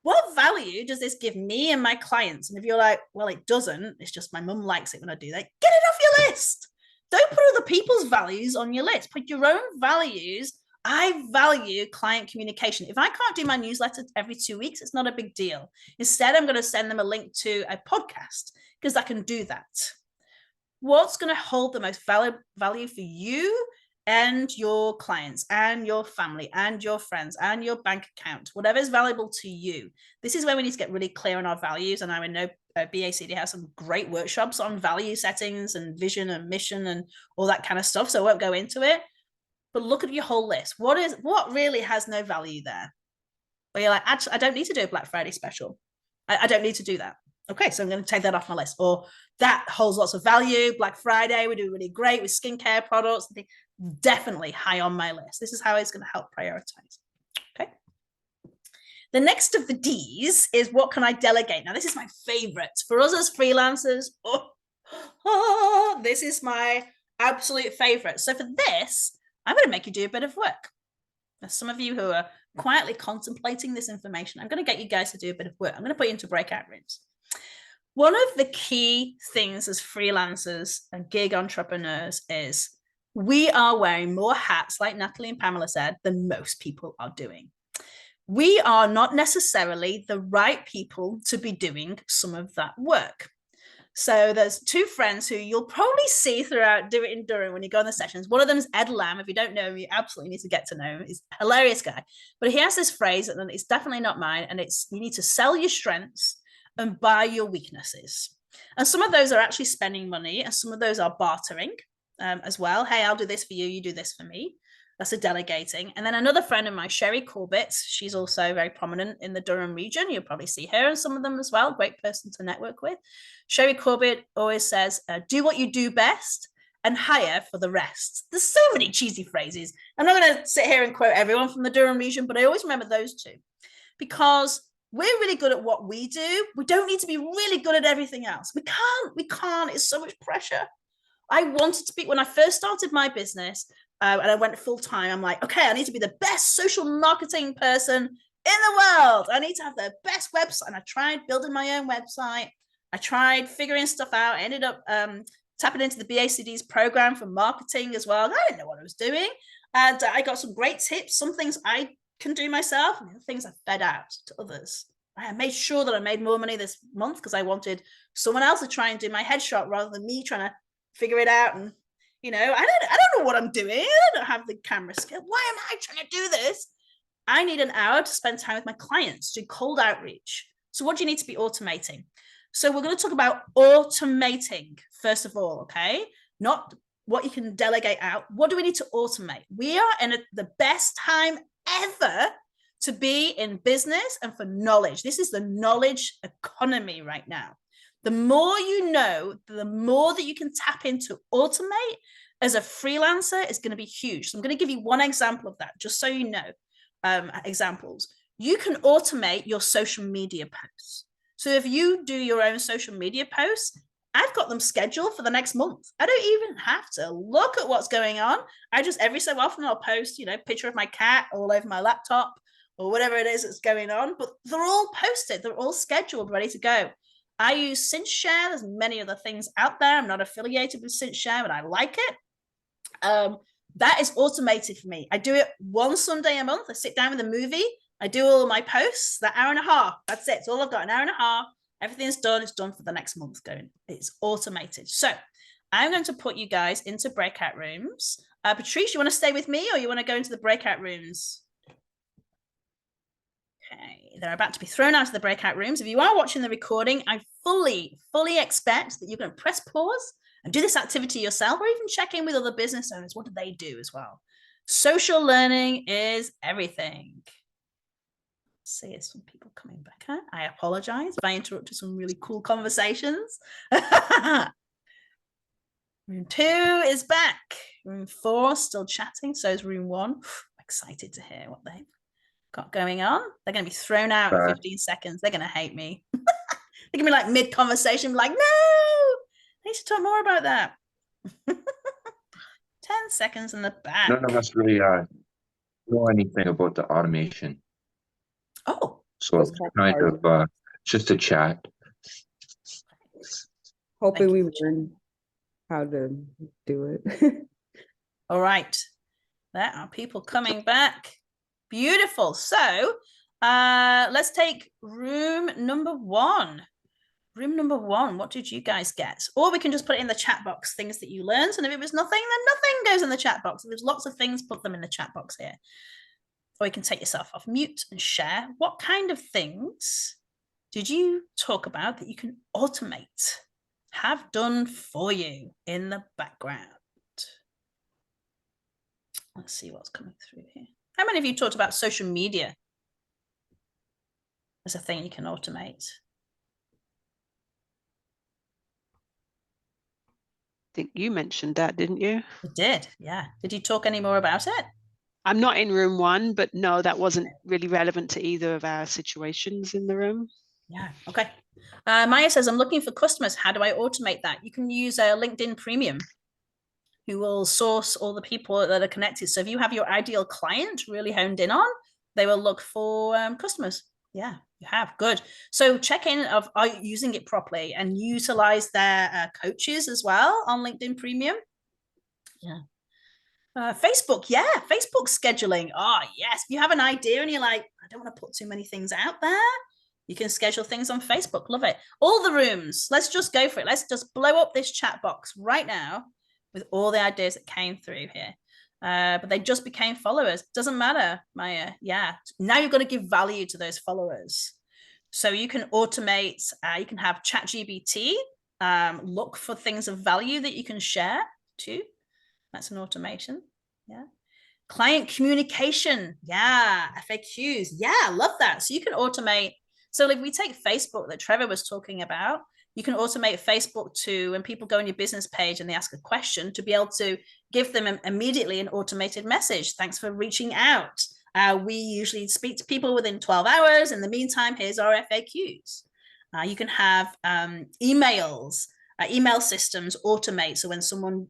what value does this give me and my clients? And if you're like, well, it doesn't, it's just my mum likes it when I do that, get it off your list. Don't put other people's values on your list. Put your own values I value client communication. If I can't do my newsletter every 2 weeks, it's not a big deal. Instead, I'm going to send them a link to a podcast because I can do that. What's going to hold the most value for you and your clients and your family and your friends and your bank account, whatever is valuable to you? This is where we need to get really clear on our values. And I know BACD has some great workshops on value settings and vision and mission and all that kind of stuff. So I won't go into it, but look at your whole list. What really has no value there? But you're like, actually, I don't need to do a Black Friday special. I don't need to do that. Okay, so I'm going to take that off my list. Or that holds lots of value. Black Friday, we do really great with skincare products. Definitely high on my list. This is how it's going to help prioritize. Okay. The next of the D's is what can I delegate? Now, this is my favorite. For us as freelancers, this is my absolute favorite. So for this, I'm going to make you do a bit of work. Now, some of you who are quietly contemplating this information, I'm going to get you guys to do a bit of work. I'm going to put you into breakout rooms. One of the key things as freelancers and gig entrepreneurs is we are wearing more hats, like Natalie and Pamela said, than most people are doing. We are not necessarily the right people to be doing some of that work. So there's two friends who you'll probably see throughout Do It in Durham when you go on the sessions. One of them is Ed Lamb. If you don't know him, you absolutely need to get to know him. He's a hilarious guy. But he has this phrase, and it's definitely not mine, and it's you need to sell your strengths and buy your weaknesses. And some of those are actually spending money, and some of those are bartering as well. Hey, I'll do this for you, you do this for me. That's a delegating. And then another friend of mine, Sherry Corbett, she's also very prominent in the Durham region. You'll probably see her and some of them as well. Great person to network with. Sherry Corbett always says, do what you do best and hire for the rest. There's so many cheesy phrases. I'm not going to sit here and quote everyone from the Durham region, but I always remember those two because we're really good at what we do. We don't need to be really good at everything else. We can't. It's so much pressure. I wanted to be, when I first started my business and I went full time, I'm like, okay, I need to be the best social marketing person in the world. I need to have the best website. And I tried building my own website. I tried figuring stuff out. I ended up tapping into the BACD's program for marketing as well. I didn't know what I was doing. And I got some great tips. Some things I can do myself and the things I fed out to others. I made sure that I made more money this month because I wanted someone else to try and do my headshot rather than me trying to figure it out. And, you know, I don't know what I'm doing. I don't have the camera skill. Why am I trying to do this? I need an hour to spend time with my clients, do cold outreach. So what do you need to be automating? So we're going to talk about automating, first of all, okay? Not what you can delegate out. What do we need to automate? We are in the best time ever to be in business and for knowledge. This is the knowledge economy right now. The more you know, the more that you can tap into automate as a freelancer is going to be huge. So I'm going to give you one example of that, just so you know, examples. You can automate your social media posts. So if you do your own social media posts, I've got them scheduled for the next month. I don't even have to look at what's going on. I just, every so often I'll post, you know, picture of my cat all over my laptop or whatever it is that's going on, but they're all posted. They're all scheduled, ready to go. I use CinchShare. There's many other things out there. I'm not affiliated with CinchShare, but I like it. That is automated for me. I do it one Sunday a month. I sit down with a movie. I do all of my posts, that hour and a half. That's it. It's all I've got, an hour and a half. Everything's done. It's done for the next month going. It's automated. So I'm going to put you guys into breakout rooms. Patrice, you want to stay with me or you want to go into the breakout rooms? Okay, they're about to be thrown out of the breakout rooms. If you are watching the recording, I fully expect that you're going to press pause and do this activity yourself or even check in with other business owners. What do they do as well? Social learning is everything. See, it's some people coming back. Huh? I apologize if I interrupted some really cool conversations. Room 2 is back. Room 4 still chatting. So is room 1. I'm excited to hear what they've got going on. They're going to be thrown out in 15 seconds. They're going to hate me. They're going to be like mid-conversation, like, no, I need to talk more about that. 10 seconds in the back. None of us really know anything about the automation. Oh. So it's kind of just a chat. Hopefully we learn how to do it. All right. There are people coming back. Beautiful. So let's take room number 1. Room number 1, what did you guys get? Or we can just put it in the chat box, things that you learned. And if it was nothing, then nothing goes in the chat box. If there's lots of things, put them in the chat box here. Or you can take yourself off mute and share. What kind of things did you talk about that you can automate, have done for you in the background? Let's see what's coming through here. How many of you talked about social media as a thing you can automate? I think you mentioned that, didn't you? I did, yeah. Did you talk any more about it? I'm not in room 1, but no, that wasn't really relevant to either of our situations in the room. Yeah, okay. Maya says, I'm looking for customers. How do I automate that? You can use a LinkedIn Premium, who will source all the people that are connected. So if you have your ideal client really honed in on, they will look for customers. Yeah, you have. Good. So check in of, are you using it properly, and utilize their coaches as well on LinkedIn Premium. Yeah. Facebook, yeah, Facebook scheduling. Oh, yes. If you have an idea and you're like, I don't want to put too many things out there, you can schedule things on Facebook. Love it. All the rooms. Let's just go for it. Let's just blow up this chat box right now with all the ideas that came through here. But they just became followers. Doesn't matter, Maya. Yeah. Now you've got to give value to those followers. So you can automate, you can have ChatGPT look for things of value that you can share too. That's an automation. Yeah. Client communication. Yeah. FAQs. Yeah. I love that. So you can automate. So if we take Facebook that Trevor was talking about, you can automate Facebook to, when people go on your business page and they ask a question, to be able to give them immediately an automated message. Thanks for reaching out. We usually speak to people within 12 hours. In the meantime, here's our FAQs. You can have emails. Email systems automate. So when someone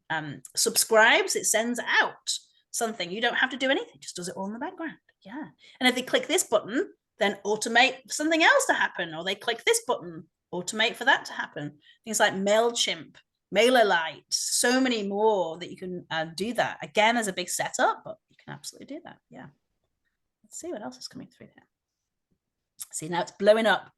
subscribes, it sends out something. You don't have to do anything, just does it all in the background. Yeah. And if they click this button, then automate something else to happen. Or they click this button, automate for that to happen. Things like MailChimp, MailerLite, so many more that you can do that. Again, there's a big setup, but you can absolutely do that. Yeah. Let's see what else is coming through here. See, now it's blowing up.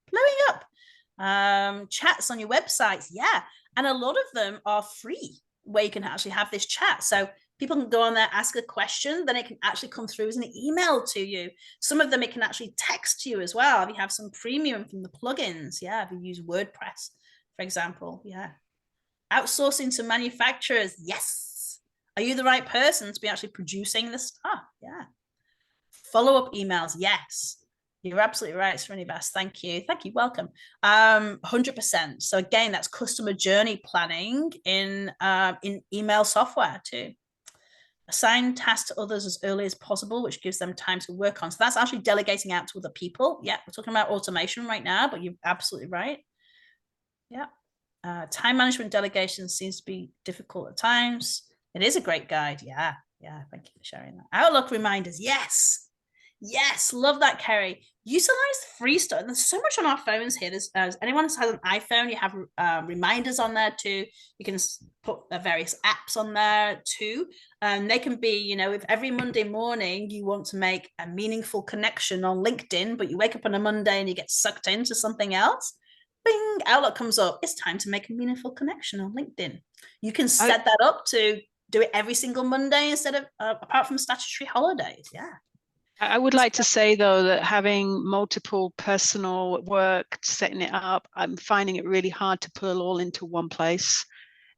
Chats on your websites. Yeah. And a lot of them are free, where you can actually have this chat. So people can go on there, ask a question, then it can actually come through as an email to you. Some of them, it can actually text you as well. If you have some premium from the plugins. Yeah. If you use WordPress, for example. Yeah. Outsourcing to manufacturers. Yes. Are you the right person to be actually producing the stuff? Yeah. Follow-up emails. Yes. You're absolutely right, Srinivas. Thank you. Thank you. Welcome. 100%. So again, that's customer journey planning in email software too. Assign tasks to others as early as possible, which gives them time to work on. So that's actually delegating out to other people. Yeah, we're talking about automation right now, but you're absolutely right. Yeah. Time management delegation seems to be difficult at times. It is a great guide. Yeah. Yeah. Thank you for sharing that. Outlook reminders. Yes. Yes, love that, Kerry. Utilize free stuff. There's so much on our phones here. There's anyone who has an iPhone, you have reminders on there too. You can put various apps on there too. They can be, you know, if every Monday morning you want to make a meaningful connection on LinkedIn, but you wake up on a Monday and you get sucked into something else, bing, Outlook comes up. It's time to make a meaningful connection on LinkedIn. You can set that up to do it every single Monday instead of, apart from statutory holidays. Yeah. I would like to say, though, that having multiple personal work, setting it up, I'm finding it really hard to pull all into one place.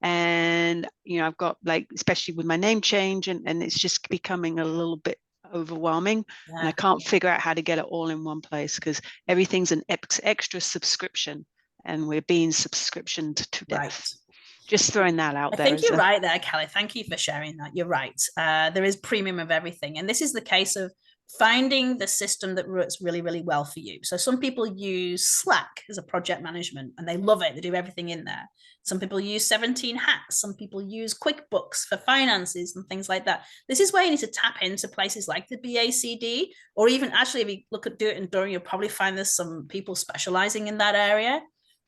And, you know, I've got, like, especially with my name change, and it's just becoming a little bit overwhelming. Yeah. And I can't figure out how to get it all in one place, because everything's an extra subscription and we're being subscriptioned to death. Right. Just throwing that out there. I think you're right there, Kelly. Thank you for sharing that. You're right. There is premium of everything. And this is the case of finding the system that works really, really well for you. So some people use Slack as a project management and they love it. They do everything in there. Some people use 17 Hats. Some people use QuickBooks for finances and things like that. This is where you need to tap into places like the BACD, or even actually if you look at Do It and Done, you'll probably find there's some people specializing in that area.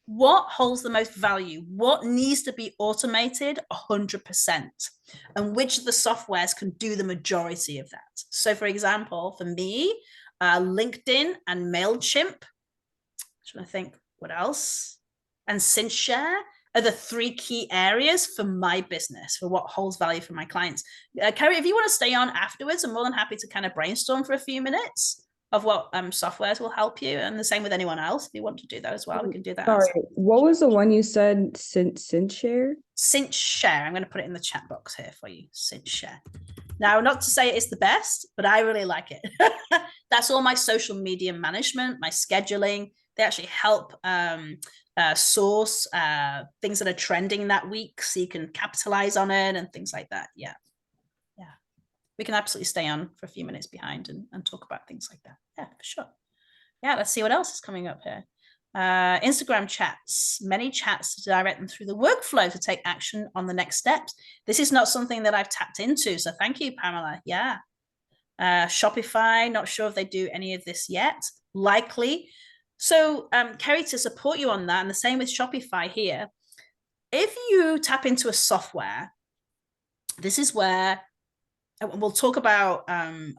what holds the most value, what needs to be automated 100%, and which of the softwares can do the majority of that. So for example, for me, LinkedIn and MailChimp, I think what else, and SynthShare are the 3 key areas for my business, for what holds value for my clients. Kerry, if you want to stay on afterwards, I'm more than happy to kind of brainstorm for a few minutes of what softwares will help you, and the same with anyone else. If you want to do that as well, we can do that. Sorry, what was the one you said? SynthShare? SynthShare. I'm going to put it in the chat box here for you. SynthShare. Now, not to say it's the best, but I really like it. That's all my social media management, my scheduling. They actually help source things that are trending that week, so you can capitalize on it and things like that. Yeah. We can absolutely stay on for a few minutes behind and talk about things like that. Yeah, for sure. Yeah, let's see what else is coming up here. Instagram chats, many chats to direct them through the workflow to take action on the next steps. This is not something that I've tapped into, so thank you, Pamela. Yeah. Shopify, not sure if they do any of this yet. Likely. So, Kerry, to support you on that, and the same with Shopify here, if you tap into a software, this is where we'll talk about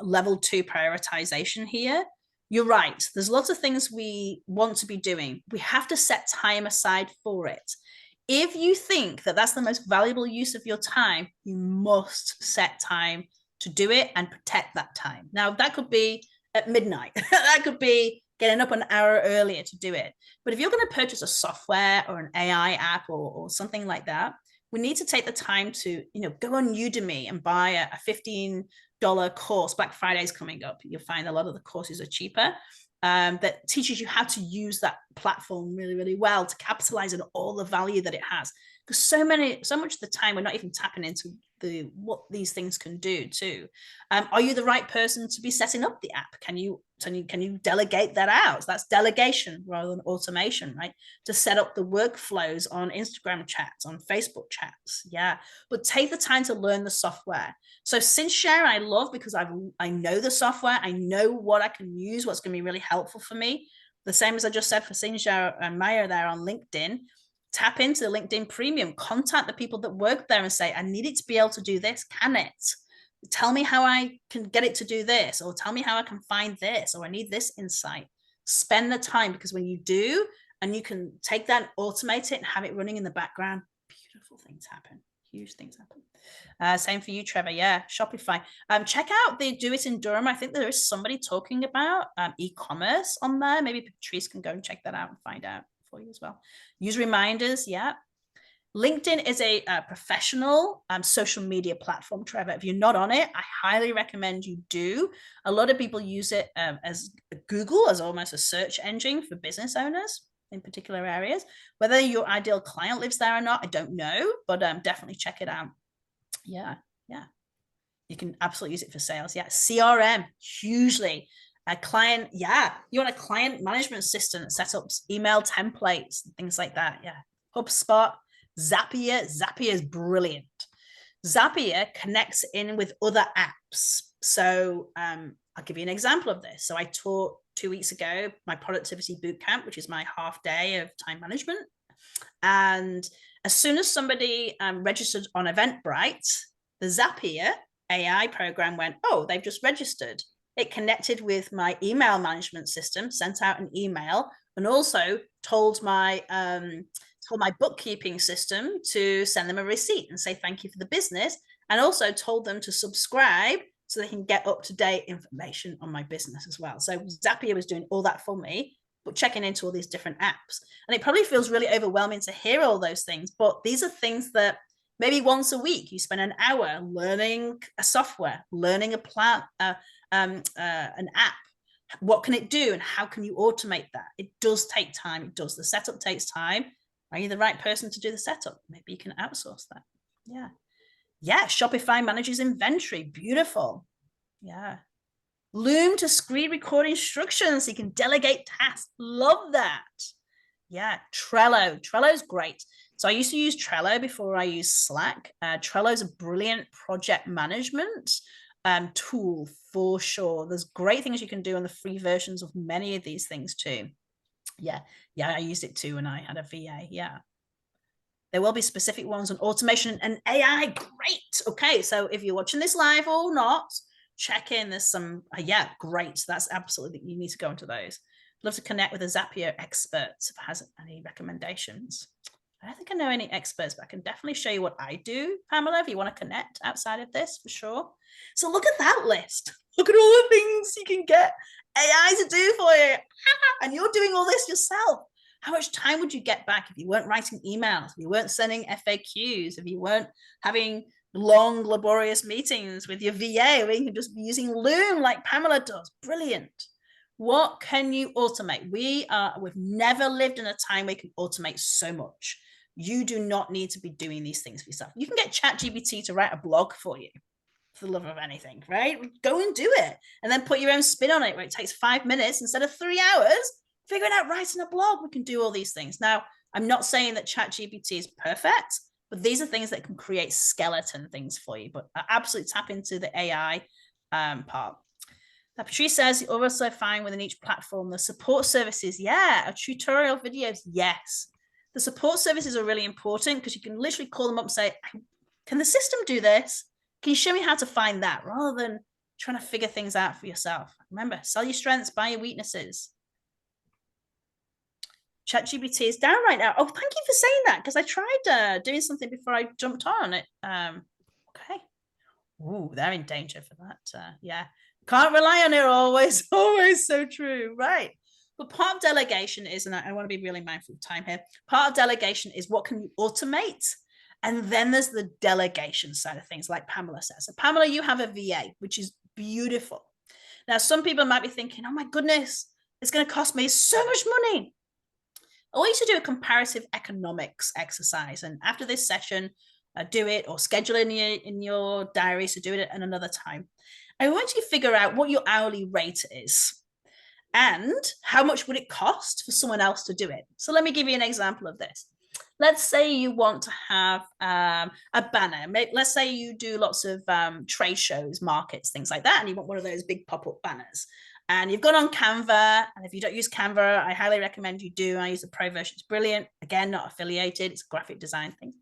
level 2 prioritization here. You're right. There's lots of things we want to be doing. We have to set time aside for it. If you think that that's the most valuable use of your time, you must set time to do it and protect that time. Now, that could be at midnight. That could be getting up an hour earlier to do it. But if you're going to purchase a software or an AI app or something like that, we need to take the time to, go on Udemy and buy a $15 course. Black Friday is coming up. You'll find a lot of the courses are cheaper. That teaches you how to use that platform really, really well to capitalize on all the value that it has. Because so much of the time we're not even tapping into what these things can do too. Are you the right person to be setting up the app? Can you delegate that out? So that's delegation rather than automation, right? To set up the workflows on Instagram chats, on Facebook chats. Yeah, but take the time to learn the software. So SynthShare I love because I know the software. I know what I can use, what's going to be really helpful for me. The same as I just said for SynthShare and Maya there on LinkedIn. Tap into the LinkedIn Premium, contact the people that work there and say, I need it to be able to do this. Can it? Tell me how I can get it to do this, or tell me how I can find this, or I need this insight. Spend the time, because when you do, and you can take that and automate it and have it running in the background, beautiful things happen. Huge things happen. Same for you, Trevor. Yeah, Shopify. Check out the Do It in Durham. I think there is somebody talking about e-commerce on there. Maybe Patrice can go and check that out and find out for you as well. Use reminders. Yeah. LinkedIn is a professional social media platform, Trevor. If you're not on it, I highly recommend you do. A lot of people use it as Google, as almost a search engine for business owners in particular areas. Whether your ideal client lives there or not, I don't know, but definitely check it out. Yeah. You can absolutely use it for sales. Yeah. CRM, hugely. A client, you want a client management system that sets up email templates and things like that. Yeah. HubSpot, Zapier is brilliant. Zapier connects in with other apps. So I'll give you an example of this. So I taught 2 weeks ago my productivity bootcamp, which is my half day of time management. And as soon as somebody registered on Eventbrite, the Zapier AI program went, oh, they've just registered. It connected with my email management system, sent out an email, and also told my bookkeeping system to send them a receipt and say thank you for the business, and also told them to subscribe so they can get up-to-date information on my business as well. So Zapier was doing all that for me, but checking into all these different apps. And it probably feels really overwhelming to hear all those things, but these are things that maybe once a week you spend an hour learning a software, learning an app. What can it do and how can you automate that? It does take time. It does. The setup takes time. Are you the right person to do the setup? Maybe you can outsource that. Yeah. Shopify manages inventory. Beautiful. Yeah. Loom to screen record instructions so you can delegate tasks. Love that. Yeah. Trello's great. So I used to use Trello before I used Slack. Trello is a brilliant project management tool for sure. There's great things you can do on the free versions of many of these things too. Yeah, I used it too when I had a VA. Yeah. There will be specific ones on automation and AI. Great. Okay, so if you're watching this live or not, check in. There's some, yeah, great. That's absolutely, you need to go into those. I'd love to connect with a Zapier expert if it has any recommendations. I don't think I know any experts, but I can definitely show you what I do, Pamela, if you want to connect outside of this, for sure. So look at that list. Look at all the things you can get AI to do for you. And you're doing all this yourself. How much time would you get back if you weren't writing emails, if you weren't sending FAQs, if you weren't having long, laborious meetings with your VA, where you can just be using Loom like Pamela does? Brilliant. What can you automate? We've never lived in a time where you can automate so much. You do not need to be doing these things for yourself. You can get ChatGPT to write a blog for you, for the love of anything, right? Go and do it, and then put your own spin on it, where it takes 5 minutes instead of 3 hours. Figuring out writing a blog, we can do all these things. Now, I'm not saying that ChatGPT is perfect, but these are things that can create skeleton things for you. But I absolutely tap into the AI part. Patrice says you're also fine within each platform. The support services, yeah. A tutorial videos, yes. The support services are really important because you can literally call them up and say, can the system do this? Can you show me how to find that? Rather than trying to figure things out for yourself. Remember, sell your strengths, buy your weaknesses. ChatGPT is down right now. Oh, thank you for saying that, because I tried doing something before I jumped on it. Okay. Ooh, they're in danger for that. Yeah. Can't rely on it always. Always so true. Right. But part of delegation is, and I want to be really mindful of time here, part of delegation is what can you automate? And then there's the delegation side of things, like Pamela says. So Pamela, you have a VA, which is beautiful. Now, some people might be thinking, oh my goodness, it's going to cost me so much money. I want you to do a comparative economics exercise. And after this session, do it, or schedule it in your diary, so do it at another time. I want you to figure out what your hourly rate is and how much would it cost for someone else to do it. So let me give you an example of this. Let's say you want to have a banner. Let's say you do lots of trade shows, markets, things like that, and you want one of those big pop-up banners. And you've gone on Canva, and if you don't use Canva, I highly recommend you do. I use the pro version. It's brilliant. Again, not affiliated. It's a graphic design thing.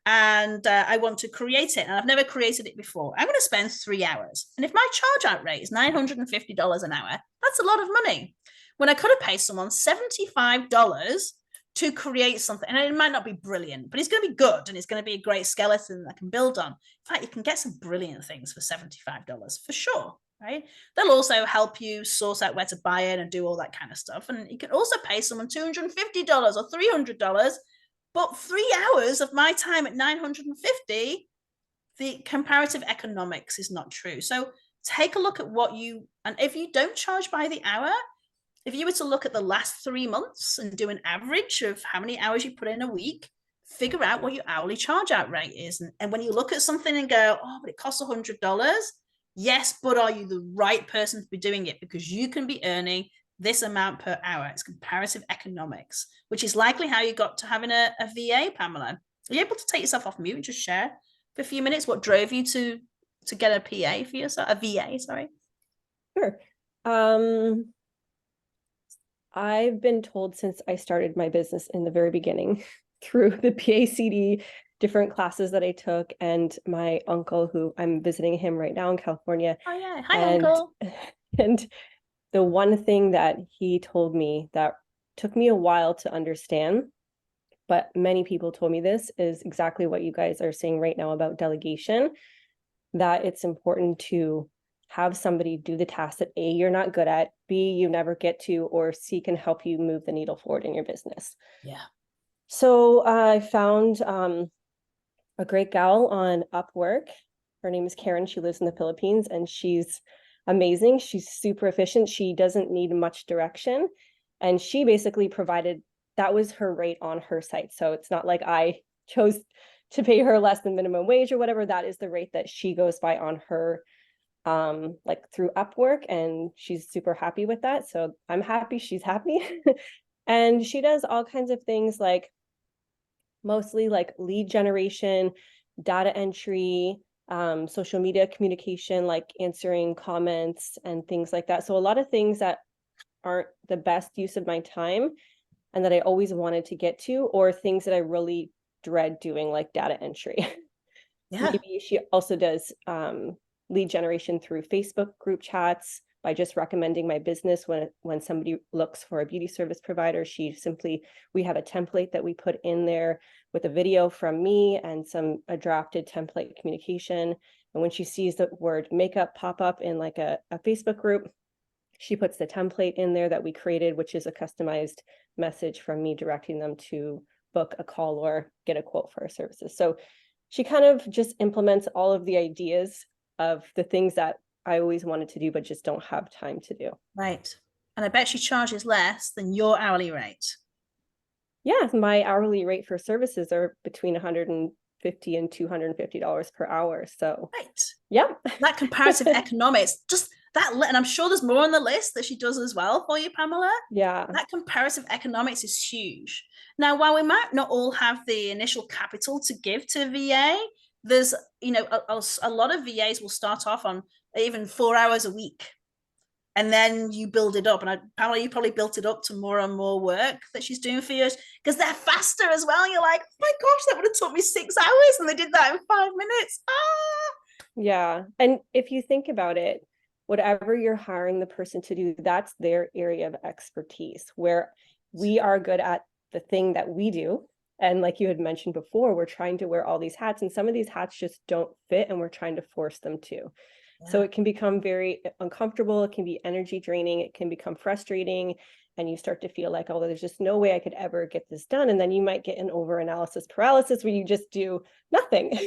And I want to create it, and I've never created it before. I'm going to spend 3 hours. And if my charge out rate is $950 an hour, that's a lot of money. When I could have paid someone $75 to create something, and it might not be brilliant, but it's going to be good, and it's going to be a great skeleton that I can build on. In fact, you can get some brilliant things for $75 for sure. Right? They'll also help you source out where to buy it and do all that kind of stuff. And you can also pay someone $250 or $300, but 3 hours of my time at $950, the comparative economics is not true. So take a look at what you, and if you don't charge by the hour, if you were to look at the last 3 months and do an average of how many hours you put in a week, figure out what your hourly charge out rate is. And when you look at something and go, oh, but it costs $100, yes, but are you the right person to be doing it? Because you can be earning this amount per hour. It's comparative economics, which is likely how you got to having a VA, Pamela. Are you able to take yourself off mute and just share for a few minutes what drove you to get a PA for yourself, a VA, sorry? Sure. I've been told since I started my business in the very beginning through the PACD, different classes that I took, and my uncle, who I'm visiting him right now in California. Oh yeah, hi uncle. And the one thing that he told me that took me a while to understand, but many people told me this, is exactly what you guys are saying right now about delegation, that it's important to have somebody do the tasks that A, you're not good at, B, you never get to, or C, can help you move the needle forward in your business. Yeah. So I found a great gal on Upwork. Her name is Karen. She lives in the Philippines, and she's amazing. She's super efficient. She doesn't need much direction. And she basically provided, that was her rate on her site. So it's not like I chose to pay her less than minimum wage or whatever. That is the rate that she goes by on her like through Upwork, and she's super happy with that. So I'm happy she's happy. And she does all kinds of things, like mostly like lead generation, data entry, social media communication, like answering comments and things like that. So a lot of things that aren't the best use of my time and that I always wanted to get to, or things that I really dread doing, like data entry. Yeah. Maybe she also does lead generation through Facebook group chats by just recommending my business when somebody looks for a beauty service provider. We have a template that we put in there with a video from me and a drafted template communication. And when she sees the word makeup pop up in like a Facebook group, she puts the template in there that we created, which is a customized message from me directing them to book a call or get a quote for our services. So she kind of just implements all of the ideas of the things that I always wanted to do, but just don't have time to do. Right. And I bet she charges less than your hourly rate. Yeah, my hourly rate for services are between $150 and $250 per hour. So, right. Yeah. That comparative economics, just that, and I'm sure there's more on the list that she does as well for you, Pamela. Yeah. That comparative economics is huge. Now, while we might not all have the initial capital to give to VA, there's, a lot of VAs will start off on even 4 hours a week. And then you build it up. And Pamela, you probably built it up to more and more work that she's doing for you because they're faster as well. You're like, oh my gosh, that would have took me 6 hours. And they did that in 5 minutes. Yeah. And if you think about it, whatever you're hiring the person to do, that's their area of expertise, where we are good at the thing that we do. And like you had mentioned before, we're trying to wear all these hats, and some of these hats just don't fit, and we're trying to force them to. Yeah. So it can become very uncomfortable. It can be energy draining. It can become frustrating. And you start to feel like, oh, there's just no way I could ever get this done. And then you might get an over-analysis paralysis where you just do nothing.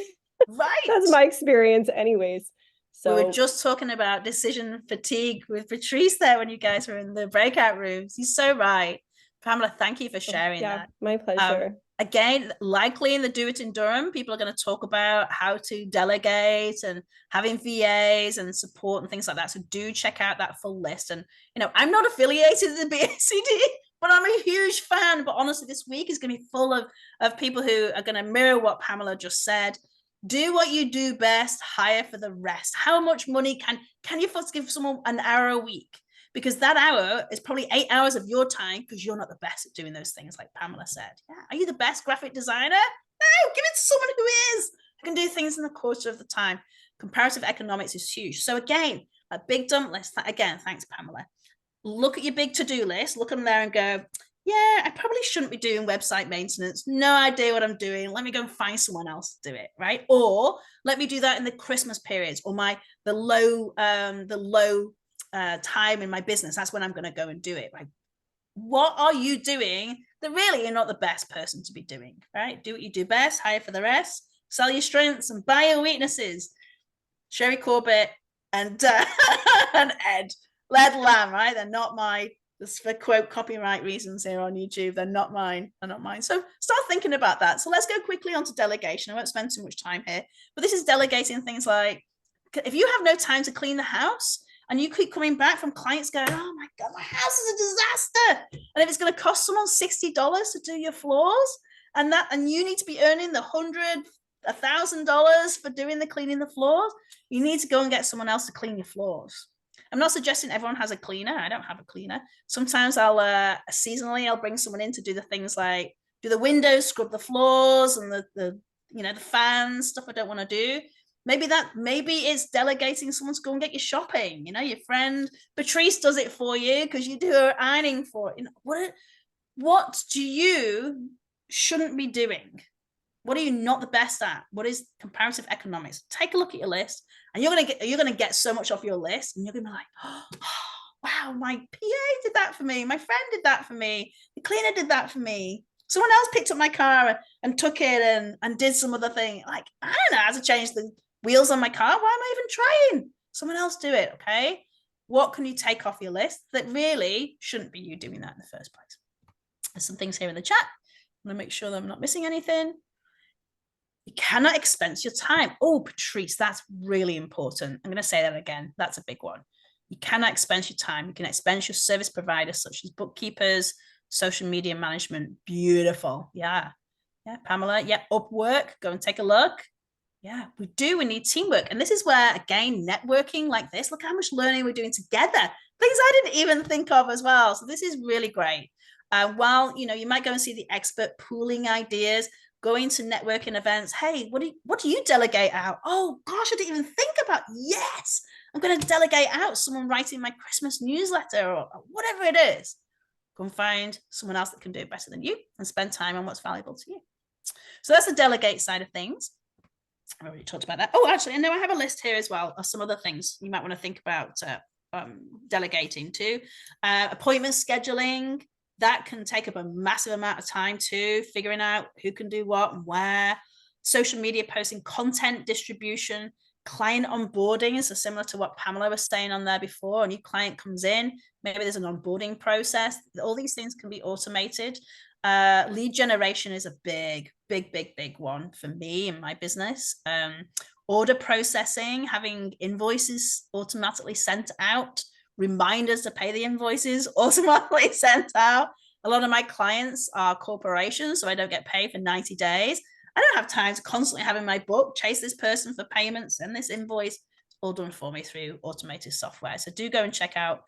Right. That's my experience anyways. So we were just talking about decision fatigue with Patrice there when you guys were in the breakout rooms. He's so right. Pamela, thank you for sharing that. My pleasure. Again, likely in the Do It in Durham, people are going to talk about how to delegate and having VAs and support and things like that. So do check out that full list. And, I'm not affiliated with the BACD, but I'm a huge fan. But honestly, this week is going to be full of people who are going to mirror what Pamela just said. Do what you do best, hire for the rest. How much money can you first give someone an hour a week? Because that hour is probably 8 hours of your time because you're not the best at doing those things, like Pamela said. Yeah. Are you the best graphic designer? No, give it to someone who is, who can do things in the quarter of the time. Comparative economics is huge. So again, a big dump list. Again, thanks, Pamela. Look at your big to-do list, look at them there and go, yeah, I probably shouldn't be doing website maintenance. No idea what I'm doing. Let me go and find someone else to do it, right? Or let me do that in the Christmas periods or the low time in my business. That's when I'm going to go and do it, right? What are you doing that really you're not the best person to be doing, right? Do what you do best, hire for the rest, sell your strengths and buy your weaknesses. Sherry Corbett and Ed Lamb, right? They're not my, this for quote copyright reasons here on YouTube, they're not mine. So start thinking about that. So let's go quickly on to delegation. I won't spend too much time here, but this is delegating things like, if you have no time to clean the house and you keep coming back from clients going, oh my God, my house is a disaster. And if it's going to cost someone $60 to do your floors and you need to be earning the $1,000 for doing the cleaning the floors, you need to go and get someone else to clean your floors. I'm not suggesting everyone has a cleaner. I don't have a cleaner. Sometimes seasonally I'll bring someone in to do the things like do the windows, scrub the floors and the fans, stuff I don't want to do. Maybe it's delegating someone to go and get you shopping. Your friend Patrice does it for you because you do her ironing for it. What do you shouldn't be doing? What are you not the best at? What is comparative economics? Take a look at your list, and you're gonna get so much off your list, and you're gonna be like, oh, wow, my PA did that for me. My friend did that for me. The cleaner did that for me. Someone else picked up my car and took it and did some other thing. Like, I don't know how to change the wheels on my car. Why am I even trying? Someone else do it, okay? What can you take off your list that really shouldn't be you doing that in the first place? There's some things here in the chat. I'm gonna make sure that I'm not missing anything. You cannot expense your time. Oh, Patrice, that's really important. I'm going to say that again. That's a big one. You cannot expense your time. You can expense your service providers, such as bookkeepers, social media management. Beautiful. Yeah. Pamela. Yeah. Upwork. Go and take a look. Yeah, we do. We need teamwork. And this is where, again, networking like this, look how much learning we're doing together. things I didn't even think of as well. So this is really great. While, you know, you might go and see the expert pooling ideas, going to networking events. Hey, what do you delegate out? Oh gosh, I didn't even think about, yes, I'm going to delegate out someone writing my Christmas newsletter or whatever it is. Go and find someone else that can do it better than you and spend time on what's valuable to you. So that's the delegate side of things. I already talked about that. Oh, actually, I know I have a list here as well of some other things you might want to think about delegating to. Appointment scheduling, that can take up a massive amount of time too, figuring out who can do what and where. Social media posting, content distribution, client onboarding is similar to what Pamela was saying on there before. A new client comes in, maybe there's an onboarding process. All these things can be automated. Lead generation is a big one for me in my business. Order processing, having invoices automatically sent out, reminders to pay the invoices automatically sent out. A lot of my clients are corporations, so I don't get paid for 90 days. I don't have time to constantly have in my book, chase this person for payments, send this invoice. It's all done for me through automated software. So do go and check out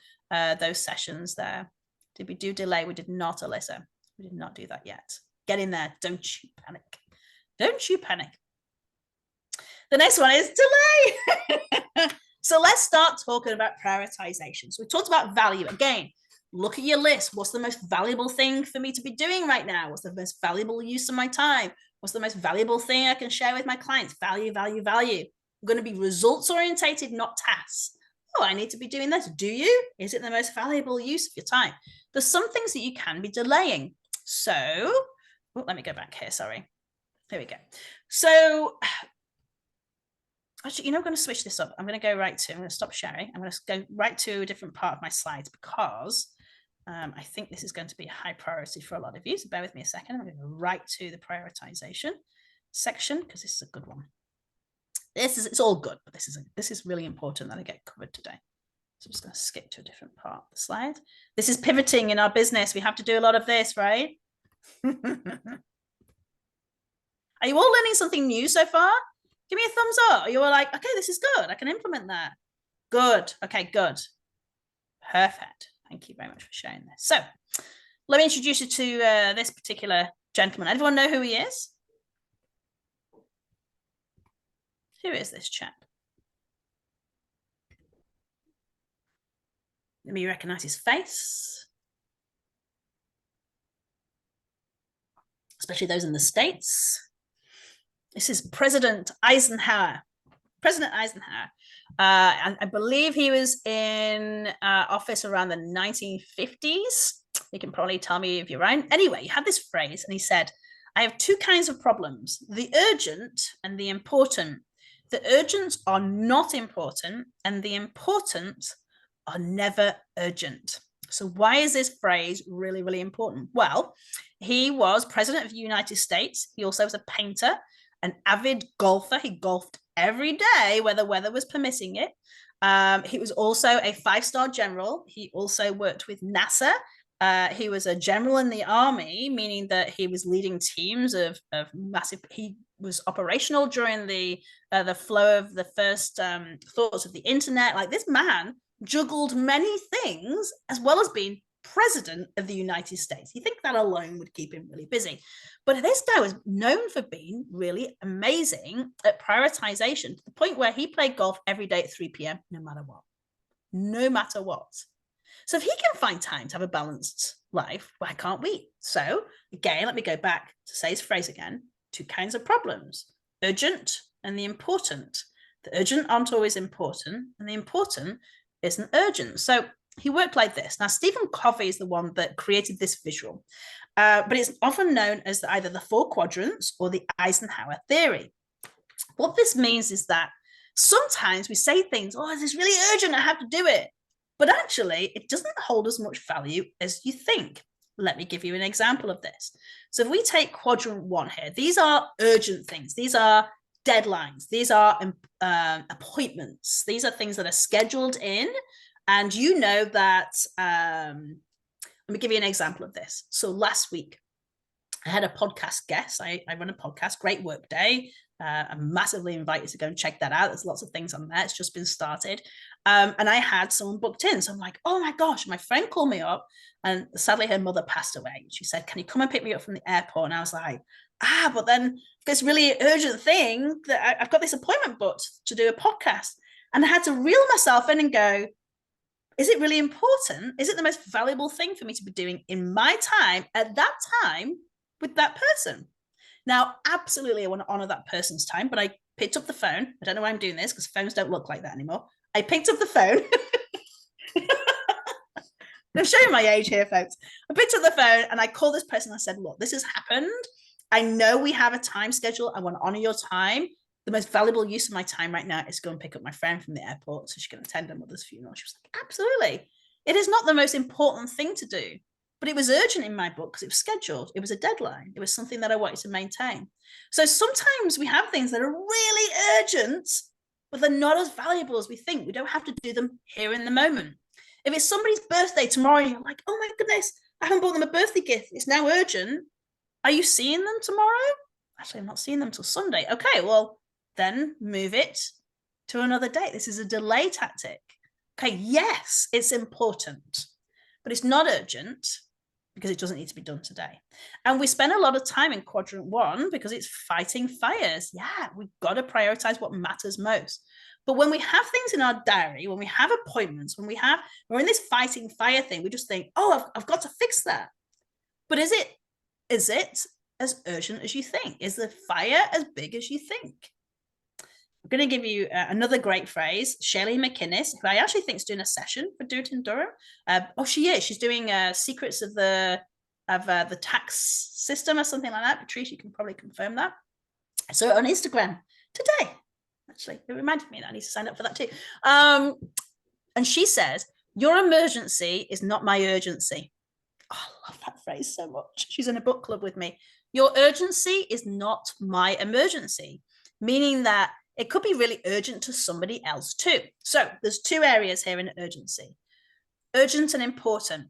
those sessions there. Did we do delay? We did not, Alyssa. We did not do that yet. Get in there. Don't you panic. Don't you panic. The next one is delay. So let's start talking about prioritization. So we talked about value. Again, look at your list. What's the most valuable thing for me to be doing right now? What's the most valuable use of my time? What's the most valuable thing I can share with my clients? Value, value, value. I'm going to be results orientated, not tasks. Oh, I need to be doing this. Do you? Is it the most valuable use of your time? There's some things that you can be delaying. So, oh, let me go back here. Sorry. Here we go. So, actually, you know, I'm going to switch this up. I'm going to stop sharing. I'm going to go right to a different part of my slides because I think this is going to be a high priority for a lot of you. So bear with me a second. I'm going to go right to the prioritization section because this is a good one. It's all good, but this is really important that I get covered today. So I'm just going to skip to a different part of the slide. This is pivoting in our business. We have to do a lot of this, right? Are you all learning something new so far? Give me a thumbs up. You were like, okay, this is good. I can implement that. Good. Okay, good. Perfect. Thank you very much for sharing this. So let me introduce you to this particular gentleman. Everyone know who he is? Who is this chap? Let me recognize his face. Especially those in the States. This is President Eisenhower. President Eisenhower. I believe he was in office around the 1950s. You can probably tell me if you're right. Anyway, he had this phrase and he said, I have two kinds of problems, the urgent and the important. The urgent are not important and the important are never urgent. So why is this phrase really, really important? Well, he was president of the United States. He also was a painter, an avid golfer. He golfed every day, whether weather was permitting it. He was also a 5-star general. He also worked with NASA. He was a general in the army, meaning that he was leading teams of massive. He was operational during the flow of the first thoughts of the internet. Like, this man juggled many things as well as being president of the United States. You think that alone would keep him really busy. But this guy was known for being really amazing at prioritization, to the point where he played golf every day at 3 p.m. no matter what. No matter what. So if he can find time to have a balanced life, why can't we? So again, let me go back to say his phrase again. Two kinds of problems, urgent and the important. The urgent aren't always important, and the important isn't urgent. So he worked like this. Now, Stephen Covey is the one that created this visual, but it's often known as either the 4 quadrants or the Eisenhower theory. What this means is that sometimes we say things, oh, this is really urgent, I have to do it. But actually, it doesn't hold as much value as you think. Let me give you an example of this. So if we take quadrant 1 here, these are urgent things. These are deadlines. These are appointments. These are things that are scheduled in. And you know that, let me give you an example of this. So last week, I had a podcast guest. I run a podcast, Great Work Day. I'm massively invited to go and check that out. There's lots of things on there. It's just been started. And I had someone booked in. So I'm like, oh my gosh, my friend called me up, and sadly her mother passed away. She said, can you come and pick me up from the airport? And I was like, but then this really urgent thing that I've got this appointment booked to do a podcast. And I had to reel myself in and go, is it really important? Is it the most valuable thing for me to be doing in my time at that time with that person? Now, absolutely, I want to honor that person's time, but I picked up the phone. I don't know why I'm doing this because phones don't look like that anymore. I picked up the phone. I'm showing my age here, folks. I picked up the phone and I called this person. I said, look, this has happened. I know we have a time schedule. I want to honor your time. The most valuable use of my time right now is to go and pick up my friend from the airport so she can attend her mother's funeral. She was like, absolutely. It is not the most important thing to do, but it was urgent in my book because it was scheduled. It was a deadline. It was something that I wanted to maintain. So sometimes we have things that are really urgent, but they're not as valuable as we think. We don't have to do them here in the moment. If it's somebody's birthday tomorrow, and you're like, oh my goodness, I haven't bought them a birthday gift. It's now urgent. Are you seeing them tomorrow? Actually, I'm not seeing them till Sunday. Okay, well, then move it to another date. This is a delay tactic. Okay, yes, it's important, but it's not urgent because it doesn't need to be done today. And we spend a lot of time in quadrant 1 because it's fighting fires. Yeah, we've got to prioritize what matters most. But when we have things in our diary, when we have appointments, we're in this fighting fire thing, we just think, oh, I've got to fix that. But is it as urgent as you think? Is the fire as big as you think? I'm going to give you another great phrase. Shelley McInnes, who I actually think is doing a session for Do It in Durham. She is. She's doing secrets of the tax system or something like that. Patrice, you can probably confirm that. I saw it on Instagram today. Actually, it reminded me that I need to sign up for that too. And she says, your emergency is not my urgency. Oh, I love that phrase so much. She's in a book club with me. Your urgency is not my emergency, meaning that it could be really urgent to somebody else too. So there's 2 areas here in urgency. Urgent and important.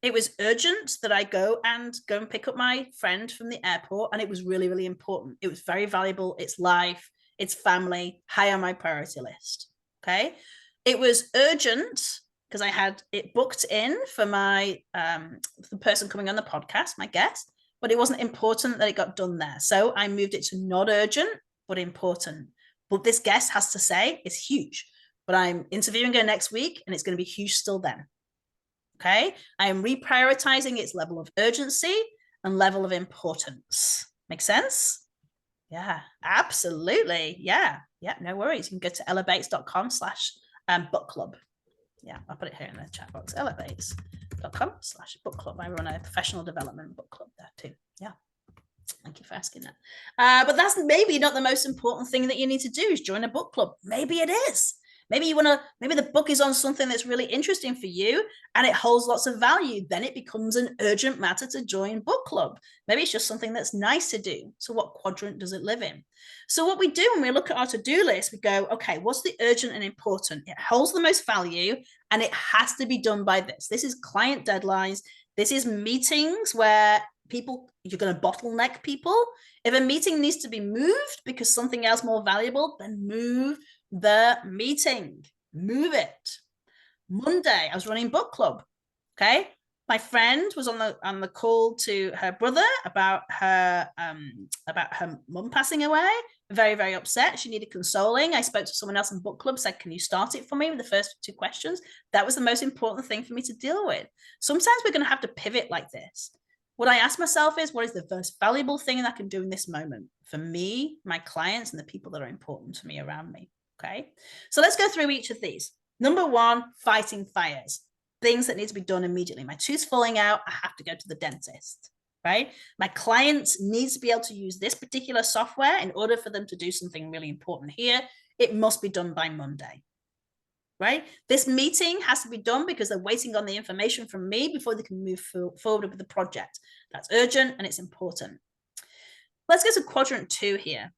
It was urgent that I go and pick up my friend from the airport, and it was really, really important. It was very valuable. It's life, it's family, high on my priority list. Okay. It was urgent because I had it booked in for my the person coming on the podcast, my guest, but it wasn't important that it got done there. So I moved it to not urgent, but important. But this guest has to say is huge, but I'm interviewing her next week and it's going to be huge still then. Okay. I am reprioritizing its level of urgency and level of importance. Make sense? Yeah, absolutely. Yeah. No worries. You can go to elevates.com/book club. Yeah, I'll put it here in the chat box. elevates.com/book club. I run a professional development book club there too. Yeah. Thank you for asking that. But that's maybe not the most important thing that you need to do is join a book club. Maybe it is. Maybe the book is on something that's really interesting for you and it holds lots of value. Then it becomes an urgent matter to join book club. Maybe it's just something that's nice to do. So what quadrant does it live in? So what we do when we look at our to-do list, we go, okay, what's the urgent and important? It holds the most value and it has to be done by this. This is client deadlines. This is meetings where you're going to bottleneck people. If a meeting needs to be moved because something else more valuable, then move the meeting. Move it. Monday, I was running book club. Okay. My friend was on the call to her brother about her mum passing away. Very, very upset. She needed consoling. I spoke to someone else in book club, said, can you start it for me with the first 2 questions? That was the most important thing for me to deal with. Sometimes we're going to have to pivot like this. What I ask myself is, what is the most valuable thing I can do in this moment for me, my clients, and the people that are important to me around me? Okay. So let's go through each of these. Number 1, fighting fires. Things that need to be done immediately. My tooth's falling out. I have to go to the dentist, right? My client needs to be able to use this particular software in order for them to do something really important here. It must be done by Monday, right? This meeting has to be done because they're waiting on the information from me before they can move forward with the project. That's urgent and it's important. Let's go to quadrant 2 here.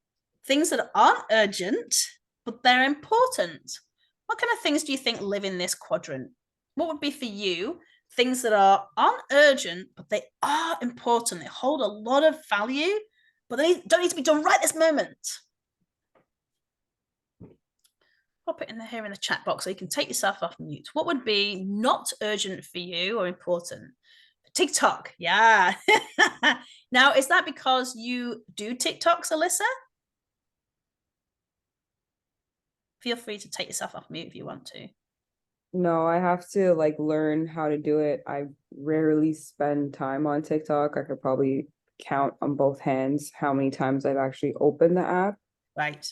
Things that aren't urgent, but they're important. What kind of things do you think live in this quadrant? What would be for you things that aren't urgent, but they are important? They hold a lot of value, but they don't need to be done right this moment. pop it in here in the chat box so you can take yourself off mute. What would be not urgent for you or important? TikTok, yeah. Now, is that because you do TikToks, Alyssa? Feel free to take yourself off mute if you want to. No, I have to like learn how to do it. I rarely spend time on TikTok. I could probably count on both hands how many times I've actually opened the app. Right.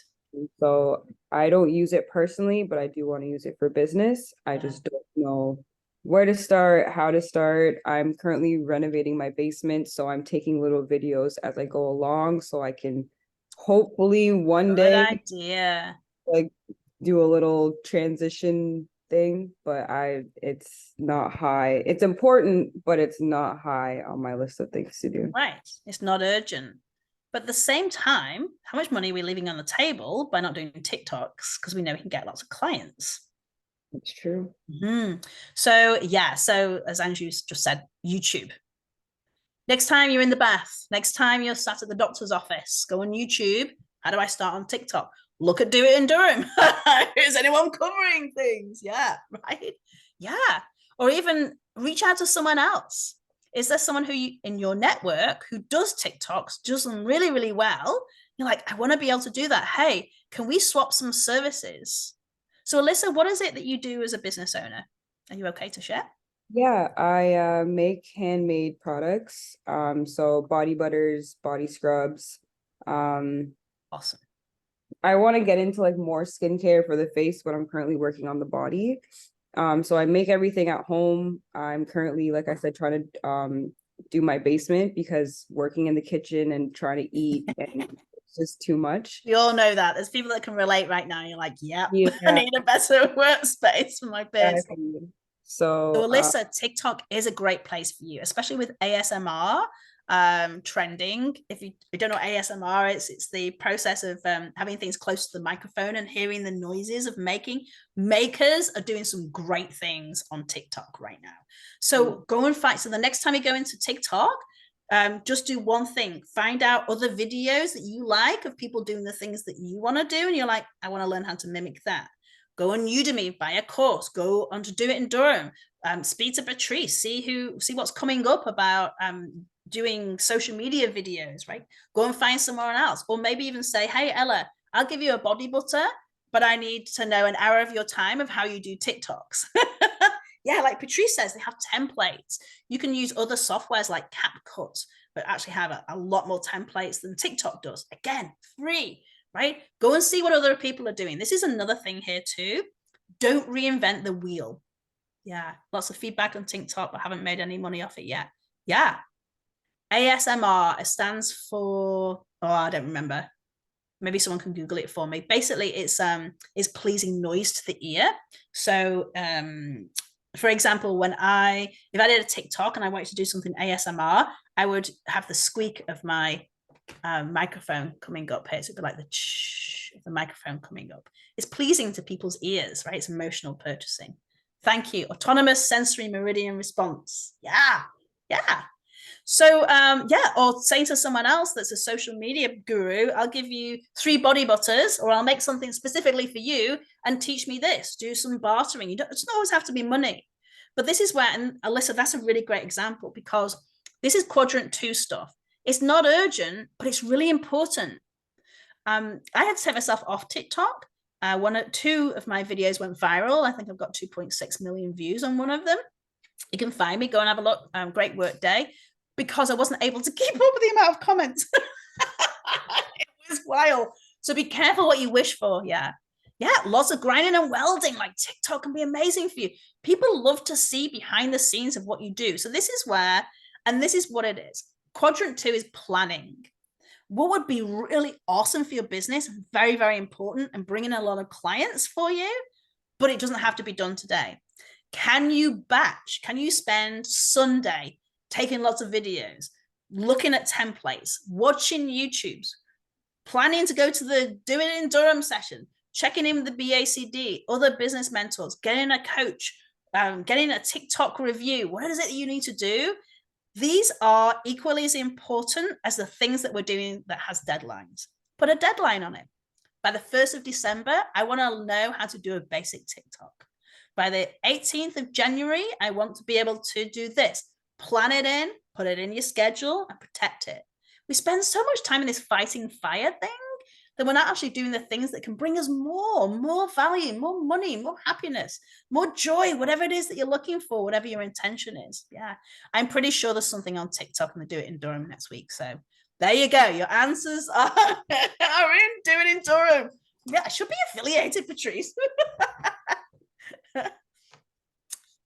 So I don't use it personally, but I do want to use it for business. I just don't know where to start, how to start. I'm currently renovating my basement, so I'm taking little videos as I go along so I can hopefully one Good day idea. like do a little transition thing, but it's not high. It's important, but it's not high on my list of things to do. Right. It's not urgent. But at the same time, how much money are we leaving on the table by not doing TikToks? Because we know we can get lots of clients. It's true. So yeah, so as Andrew just said, YouTube. Next time you're in the bath, next time you're sat at the doctor's office, go on YouTube. How do I start on TikTok? Look at Do It in Durham. Is anyone covering things? Yeah, right. Yeah. Or even reach out to someone else. Is there someone who in your network who does TikToks, does them really, really well? You're like, I want to be able to do that. Hey, can we swap some services? So Alyssa, what is it that you do as a business owner? Are you okay to share? Yeah, I make handmade products. So body butters, body scrubs. Awesome. I want to get into like more skincare for the face, but I'm currently working on the body. So I make everything at home. I'm currently, like I said, trying to do my basement because working in the kitchen and trying to eat and it's just too much. We all know that. There's people that can relate right now. You're like, yeah. Yeah. I need a better workspace for my business. So Alyssa, TikTok is a great place for you, especially with ASMR trending. If you don't know what ASMR is, it's the process of having things close to the microphone and hearing the noises of making. Makers are doing some great things on TikTok right now. So go and find. So the next time you go into TikTok, just do one thing. Find out other videos that you like of people doing the things that you want to do, and you're like, I want to learn how to mimic that. Go on Udemy, buy a course, go on to Do It in Durham, speak to Patrice, see what's coming up about doing social media videos, right? Go and find someone else, or maybe even say, hey, Ella, I'll give you a body butter, but I need to know an hour of your time of how you do TikToks. Yeah, like Patrice says, they have templates. You can use other softwares like CapCut, but actually have a lot more templates than TikTok does. Again, free. Right? Go and see what other people are doing. This is another thing here too. Don't reinvent the wheel. Yeah, lots of feedback on TikTok, but haven't made any money off it yet. Yeah. ASMR, it stands for, oh, I don't remember. Maybe someone can Google it for me. Basically, it's pleasing noise to the ear. So for example, if I did a TikTok and I wanted to do something ASMR, I would have the squeak of my microphone coming up here. So it'd be like the ch of the microphone coming up. It's pleasing to people's ears, right? It's emotional purchasing. Thank you. Autonomous sensory meridian response. Yeah. Yeah. So yeah, or say to someone else that's a social media guru, I'll give you 3 body butters, or I'll make something specifically for you and teach me this. Do some bartering. It doesn't always have to be money. But this is where, and Alyssa, that's a really great example, because this is quadrant 2 stuff. It's not urgent, but it's really important. I had to take myself off TikTok. 2 of my videos went viral. I think I've got 2.6 million views on one of them. You can find me, go and have a look. Great work day, because I wasn't able to keep up with the amount of comments. It was wild. So be careful what you wish for. Yeah. Yeah, lots of grinding and welding. Like TikTok can be amazing for you. People love to see behind the scenes of what you do. So this is where, and this is what it is. Quadrant 2 is planning. What would be really awesome for your business, very, very important, and bringing a lot of clients for you, but it doesn't have to be done today. Can you batch? Can you spend Sunday taking lots of videos, looking at templates, watching YouTubes, planning to go to the Do It in Durham session, checking in with the BACD, other business mentors, getting a coach, getting a TikTok review? What is it that you need to do? These are equally as important as the things that we're doing that has deadlines. Put a deadline on it. By the 1st of December, I want to know how to do a basic TikTok. By the 18th of January, I want to be able to do this. Plan it in, put it in your schedule, and protect it. We spend so much time in this fighting fire thing that we're not actually doing the things that can bring us more value, more money, more happiness, more joy, whatever it is that you're looking for, whatever your intention is. Yeah, I'm pretty sure there's something on TikTok and they do it in Durham next week. So there you go. Your answers are do it in Durham. Yeah, I should be affiliated, Patrice.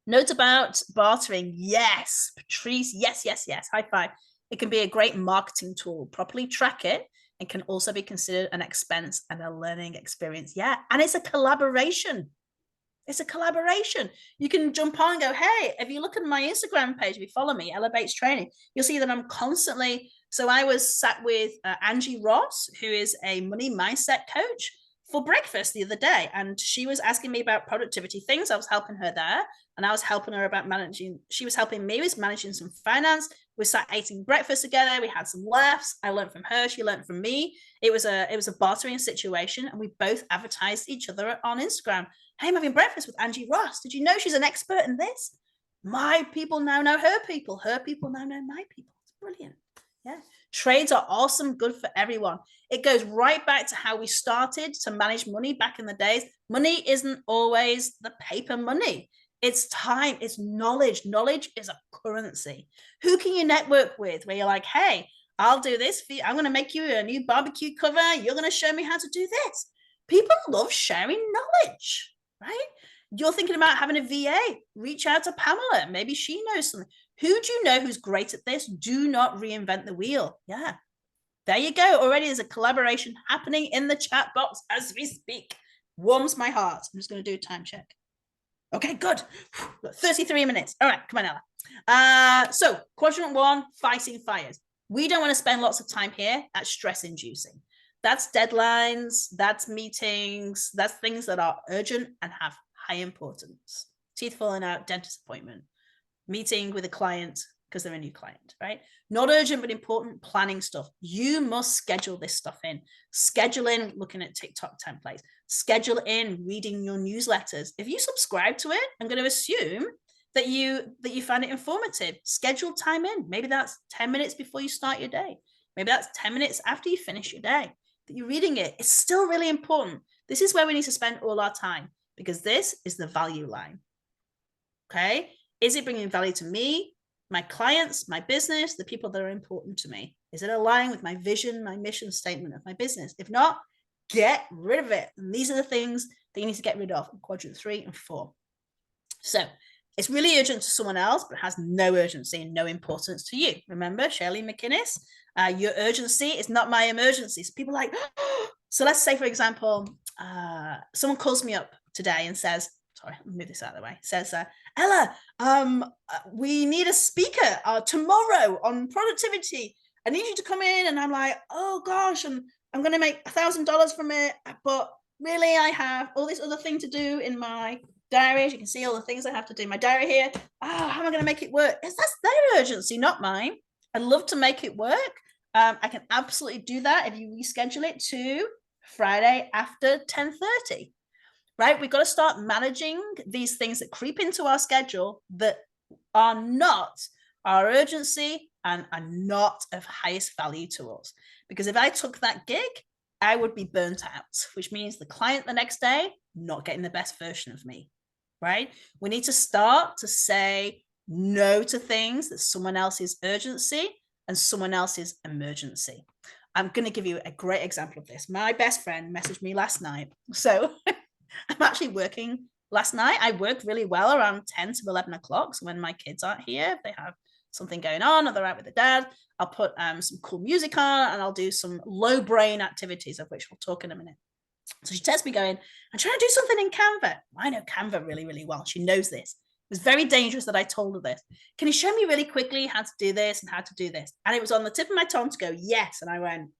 Note about bartering. Yes, Patrice. Yes. High five. It can be a great marketing tool. Properly track it. It can also be considered an expense and a learning experience. Yeah, and it's a collaboration. It's a collaboration. You can jump on and go, hey, if you look at my Instagram page, if you follow me, Elevates Training, you'll see that I'm constantly, so I was sat with Angie Ross, who is a money mindset coach, for breakfast the other day. And she was asking me about productivity things. I was helping her there. And I was helping her about managing, she was helping me with managing some finance. We sat eating breakfast together. We had some laughs. I learned from her. She learned from me. It was a bartering situation. And we both advertised each other on Instagram. Hey, I'm having breakfast with Angie Ross. Did you know she's an expert in this? My people now know her people. Her people now know my people. It's brilliant. Yeah. Trades are awesome, good for everyone. It goes right back to how we started to manage money back in the days. Money isn't always the paper money. It's time, it's knowledge. Knowledge is a currency. Who can you network with where you're like, hey, I'll do this for you. I'm going to make you a new barbecue cover. You're going to show me how to do this. People love sharing knowledge, right? You're thinking about having a VA. Reach out to Pamela. Maybe she knows something. Who do you know who's great at this? Do not reinvent the wheel. Yeah. There you go. Already there's a collaboration happening in the chat box as we speak. Warms my heart. I'm just going to do a time check. Okay, good. 33 minutes. All right, come on, Ella. So quadrant 1, fighting fires. We don't want to spend lots of time here. That's stress inducing. That's deadlines, that's meetings, that's things that are urgent and have high importance. Teeth falling out, dentist appointment, meeting with a client because they're a new client, right? Not urgent, but important planning stuff. You must schedule this stuff in. Schedule in looking at TikTok templates. Schedule in reading your newsletters. If you subscribe to it, I'm going to assume that you find it informative. Schedule time in. Maybe that's 10 minutes before you start your day. Maybe that's 10 minutes after you finish your day that you're reading it. It's still really important. This is where we need to spend all our time because this is the value line. Okay. Is it bringing value to me, my clients, my business, the people that are important to me? Is it aligned with my vision, my mission statement of my business? If not, get rid of it. And these are the things that you need to get rid of in quadrant 3 and 4. So it's really urgent to someone else, but it has no urgency and no importance to you. Remember, Shirley McInnes, your urgency is not my emergency. So people are like, oh. So let's say, for example, someone calls me up today and says, sorry, I'll move this out of the way, says, Ella, we need a speaker tomorrow on productivity. I need you to come in. And I'm like, oh gosh, and I'm going to make $1,000 from it. But really, I have all this other thing to do in my diary. As you can see all the things I have to do in my diary here. How am I going to make it work? That's their urgency, not mine. I'd love to make it work. I can absolutely do that if you reschedule it to Friday after 10:30. Right? We've got to start managing these things that creep into our schedule that are not our urgency and are not of highest value to us. Because if I took that gig, I would be burnt out, which means the client the next day, not getting the best version of me, right? We need to start to say no to things that someone else's urgency and someone else's emergency. I'm going to give you a great example of this. My best friend messaged me last night. So I'm actually working last night. I work really well around 10 to 11 o'clock. So when my kids aren't here, if they have something going on or they're out with the dad, I'll put some cool music on and I'll do some low brain activities, of which we'll talk in a minute. So she texts me going, I'm trying to do something in Canva. I know Canva really, really well. She knows this. It was very dangerous that I told her this. Can you show me really quickly how to do this and how to do this? And it was on the tip of my tongue to go, yes. And I went,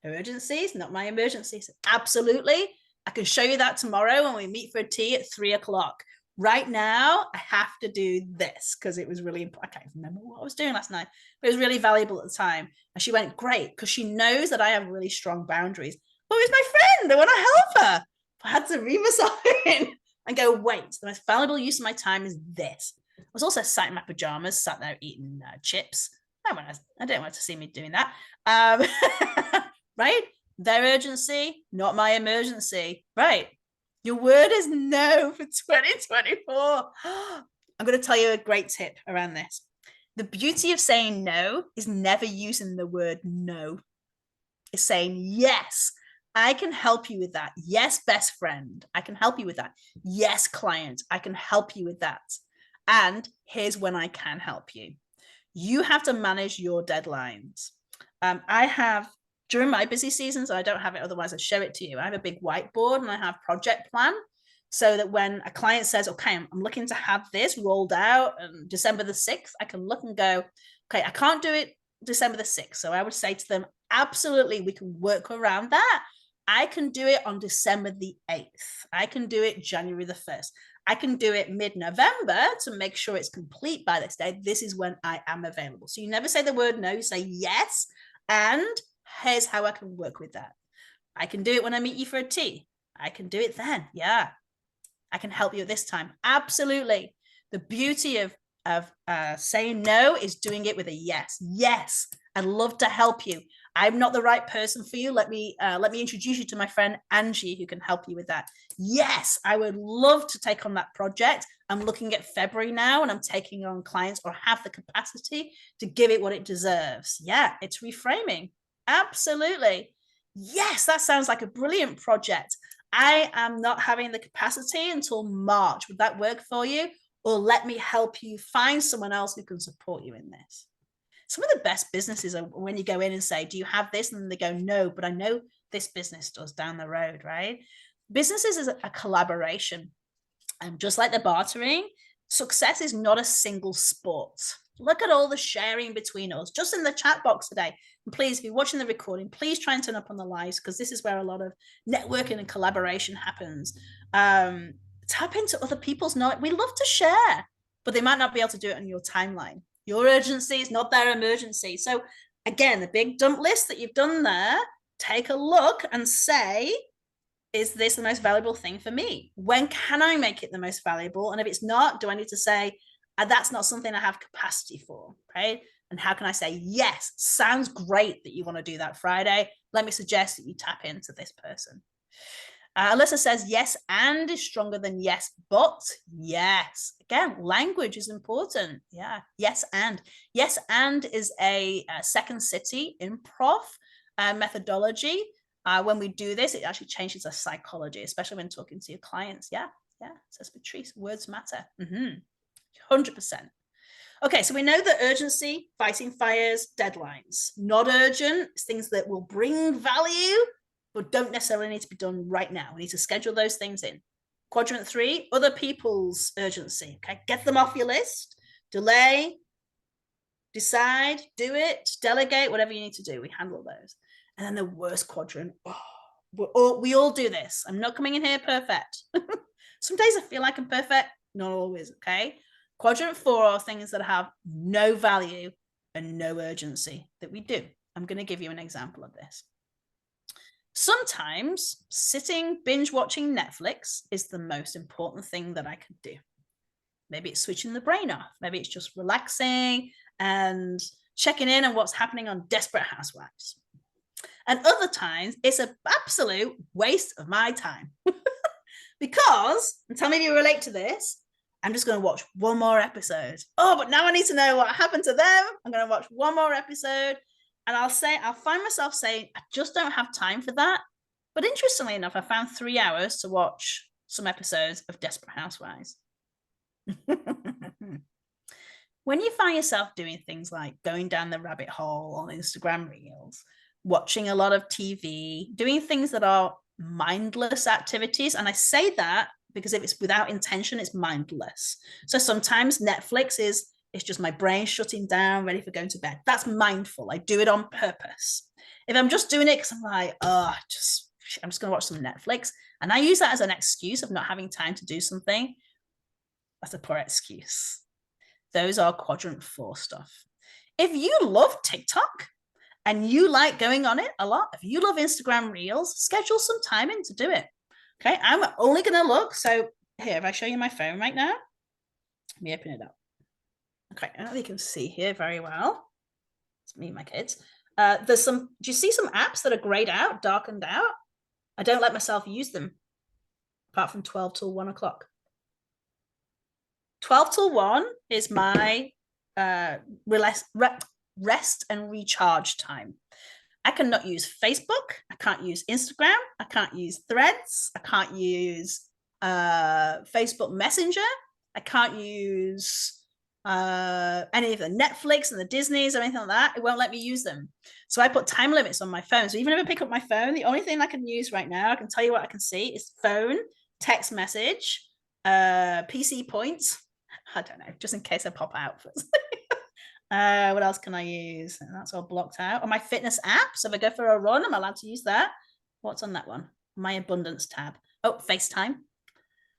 urgencies, not my emergencies. Absolutely. I can show you that tomorrow when we meet for a tea at 3 o'clock. Right now, I have to do this because it was really important. I can't remember what I was doing last night, but it was really valuable at the time. And she went, great, because she knows that I have really strong boundaries. But it's my friend. I want to help her. I had to read myself in and go, wait, the most valuable use of my time is this. I was also sat in my pajamas, sat there eating chips. I don't want to see me doing that. Right? Their urgency, not my emergency. Right. Your word is no for 2024. I'm going to tell you a great tip around this. The beauty of saying no is never using the word no. It's saying yes. I can help you with that. Yes, best friend, I can help you with that. Yes, client, I can help you with that. And here's when I can help you. You have to manage your deadlines. I have, during my busy seasons, I don't have it, otherwise I'll show it to you. I have a big whiteboard and I have project plan so that when a client says, okay, I'm looking to have this rolled out on December the 6th, I can look and go, okay, I can't do it December the 6th. So I would say to them, absolutely, we can work around that. I can do it on December the 8th. I can do it January the 1st. I can do it mid-November to make sure it's complete by this day. This is when I am available. So you never say the word no, you say yes. And here's how I can work with that. I can do it when I meet you for a tea. I can do it then. Yeah. I can help you at this time. Absolutely. The beauty of saying no is doing it with a yes. Yes, I'd love to help you. I'm not the right person for you. Let me introduce you to my friend Angie, who can help you with that. Yes, I would love to take on that project. I'm looking at February now and I'm taking on clients or have the capacity to give it what it deserves. Yeah, it's reframing. Absolutely. Yes, that sounds like a brilliant project. I am not having the capacity until March. Would that work for you? Or let me help you find someone else who can support you in this. Some of the best businesses are when you go in and say, do you have this? And they go, no, but I know this business does down the road, right? Businesses is a collaboration. And just like the bartering, success is not a single sport. Look at all the sharing between us, just in the chat box today. And please, if you're watching the recording, please try and turn up on the lives, because this is where a lot of networking and collaboration happens. Tap into other people's knowledge. We love to share, but they might not be able to do it on your timeline. Your urgency is not their emergency. So again, the big dump list that you've done there, take a look and say, is this the most valuable thing for me? When can I make it the most valuable? And if it's not, do I need to say, that's not something I have capacity for, right? And how can I say, yes, sounds great that you want to do that Friday. Let me suggest that you tap into this person. Alyssa says, yes, and is stronger than yes, but yes. Again, language is important. Yeah, yes, and. Yes, and is a second city improv methodology. When we do this, it actually changes our psychology, especially when talking to your clients. Yeah, says Patrice, words matter. 100%. Okay, so we know that urgency, fighting fires, deadlines. Not urgent, it's things that will bring value, but don't necessarily need to be done right now. We need to schedule those things in. Quadrant 3, other people's urgency. Okay, get them off your list. Delay, decide, do it, delegate, whatever you need to do. We handle those. And then the worst quadrant. We all do this. I'm not coming in here perfect. Some days I feel like I'm perfect, not always, okay? Quadrant 4 are things that have no value and no urgency that we do. I'm going to give you an example of this. Sometimes sitting, binge watching Netflix is the most important thing that I could do. Maybe it's switching the brain off. Maybe it's just relaxing and checking in on what's happening on Desperate Housewives. And other times it's an absolute waste of my time. Because, and tell me if you relate to this, I'm just going to watch one more episode. Oh, but now I need to know what happened to them. I'm going to watch one more episode. And I'll find myself saying, I just don't have time for that. But interestingly enough, I found 3 hours to watch some episodes of Desperate Housewives. When you find yourself doing things like going down the rabbit hole on Instagram Reels, watching a lot of TV, doing things that are mindless activities, and I say that because if it's without intention, it's mindless. So sometimes Netflix is, it's just my brain shutting down, ready for going to bed. That's mindful. I do it on purpose. If I'm just doing it because I'm like, I'm just going to watch some Netflix, and I use that as an excuse of not having time to do something, that's a poor excuse. Those are quadrant 4 stuff. If you love TikTok and you like going on it a lot, if you love Instagram Reels, schedule some time in to do it. Okay, I'm only going to look. So here, if I show you my phone right now, let me open it up. Okay, I don't know if you can see here very well. It's me and my kids. There's some, do you see some apps that are grayed out, darkened out? I don't let myself use them apart from 12 till 1 o'clock. 12 till 1 is my rest and recharge time. I cannot use Facebook. I can't use Instagram. I can't use Threads. I can't use Facebook Messenger. I can't use any of the Netflix and the Disneys or anything like that. It won't let me use them. So I put time limits on my phone. So even if I pick up my phone, the only thing I can use right now, I can tell you what I can see, is phone, text message, PC points. I don't know, just in case I pop out. What else can I use? That's all blocked out. On my fitness app, so if I go for a run, I'm allowed to use that. What's on that one? My abundance tab. Oh, FaceTime.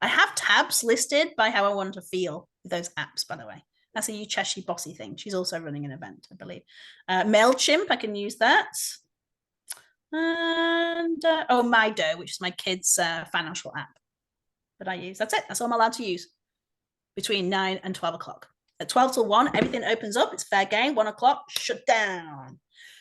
I have tabs listed by how I want to feel with those apps, by the way. That's a Ucheshi Bossy thing. She's also running an event, I believe. MailChimp, I can use that. And oh, MyDo, which is my kids' financial app that I use. That's it. That's all I'm allowed to use between 9 and 12 o'clock. At 12 till 1, everything opens up. It's fair game. 1 o'clock, shut down.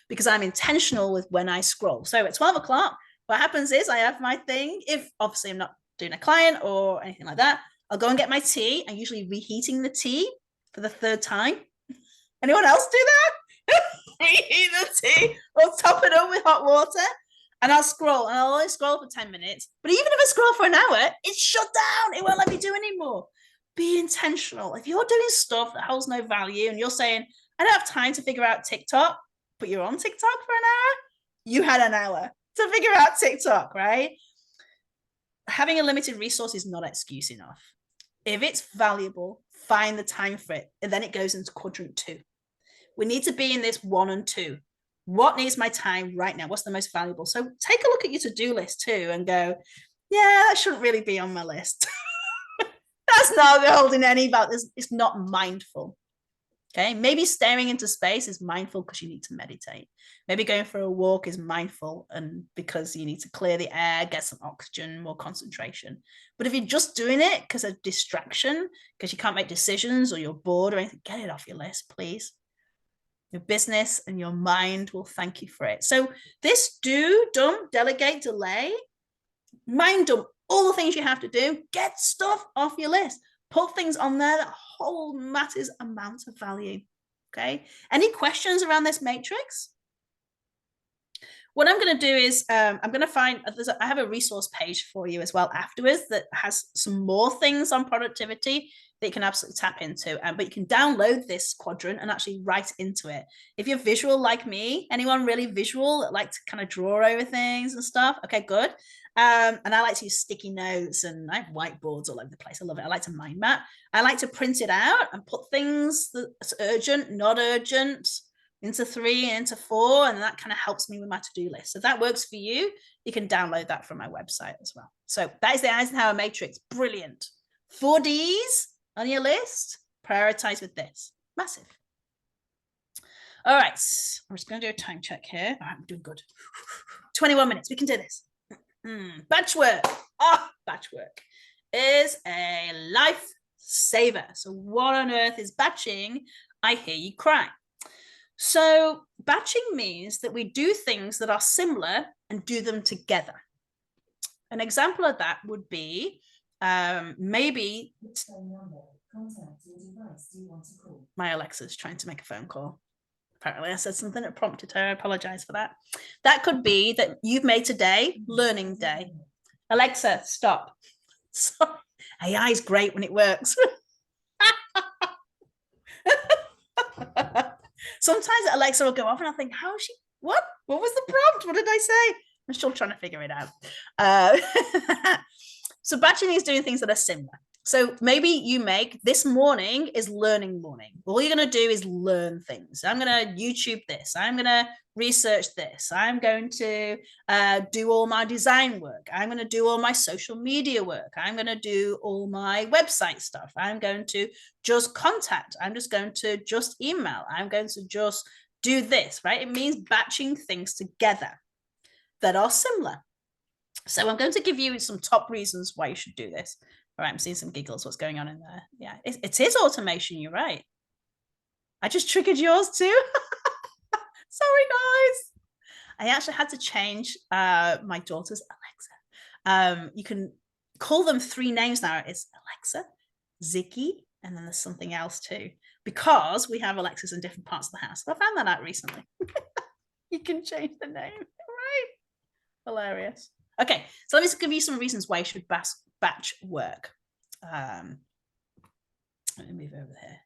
Because I'm intentional with when I scroll. So at 12 o'clock, what happens is I have my thing. If obviously I'm not doing a client or anything like that, I'll go and get my tea. I'm usually reheating the tea for the 3rd time. Anyone else do that? Reheat the tea or top it up with hot water. And I'll scroll, and I'll only scroll for 10 minutes. But even if I scroll for an hour, it's shut down. It won't let me do anymore. Be intentional. If you're doing stuff that holds no value and you're saying, I don't have time to figure out TikTok, but you're on TikTok for an hour, you had an hour to figure out TikTok, right? Having a limited resource is not excuse enough. If it's valuable, find the time for it. And then it goes into quadrant 2. We need to be in this 1 and 2. What needs my time right now? What's the most valuable? So take a look at your to-do list too and go, yeah, that shouldn't really be on my list. That's not holding any value. It's not mindful. Okay, maybe staring into space is mindful because you need to meditate. Maybe going for a walk is mindful and because you need to clear the air, get some oxygen, more concentration. But if you're just doing it because of distraction, because you can't make decisions or you're bored or anything, get it off your list, please. Your business and your mind will thank you for it. So this do, don't, delegate, delay, mind dump all the things you have to do, get stuff off your list. Put things on there that hold matters amounts of value. Okay. Any questions around this matrix? What I'm going to do is I'm going to find, I have a resource page for you as well afterwards that has some more things on productivity that you can absolutely tap into. But you can download this quadrant and actually write into it. If you're visual like me, anyone really visual that like to kind of draw over things and stuff? Okay, good. And I like to use sticky notes and I have whiteboards all over the place. I love it. I like to mind map. I like to print it out and put things that's urgent, not urgent, into 3 and into 4. And that kind of helps me with my to-do list. So if that works for you, you can download that from my website as well. So that is the Eisenhower Matrix. Brilliant. 4 Ds on your list. Prioritize with this. Massive. All right. I'm just going to do a time check here. All right, I'm doing good. 21 minutes. We can do this. Batch work. Batch work is a lifesaver. So what on earth is batching? I hear you cry. So batching means that we do things that are similar and do them together. An example of that would be maybe my Alexa's trying to make a phone call. Apparently I said something that prompted her. I apologize for that. That could be that you've made today learning day. Alexa, stop. Sorry. AI is great when it works. Sometimes Alexa will go off and I think, how is she? What was the prompt? What did I say? I'm still trying to figure it out. So batching is doing things that are similar. So maybe you make this morning is learning morning. All you're going to do is learn things. I'm going to YouTube this. I'm going to research this. I'm going to do all my design work. I'm going to do all my social media work. I'm going to do all my website stuff. I'm going to just contact. I'm just going to just email. I'm going to just do this, right? It means batching things together that are similar. So I'm going to give you some top reasons why you should do this. All right, I'm seeing some giggles. What's going on in there? Yeah, it is automation. You're right. I just triggered yours too. Sorry, guys. I actually had to change my daughter's Alexa. You can call them 3 names now. It's Alexa, Ziggy, and then there's something else too, because we have Alexas in different parts of the house. I found that out recently. You can change the name, right? Hilarious. Okay, so let me just give you some reasons why you should batch work. Let me move over here.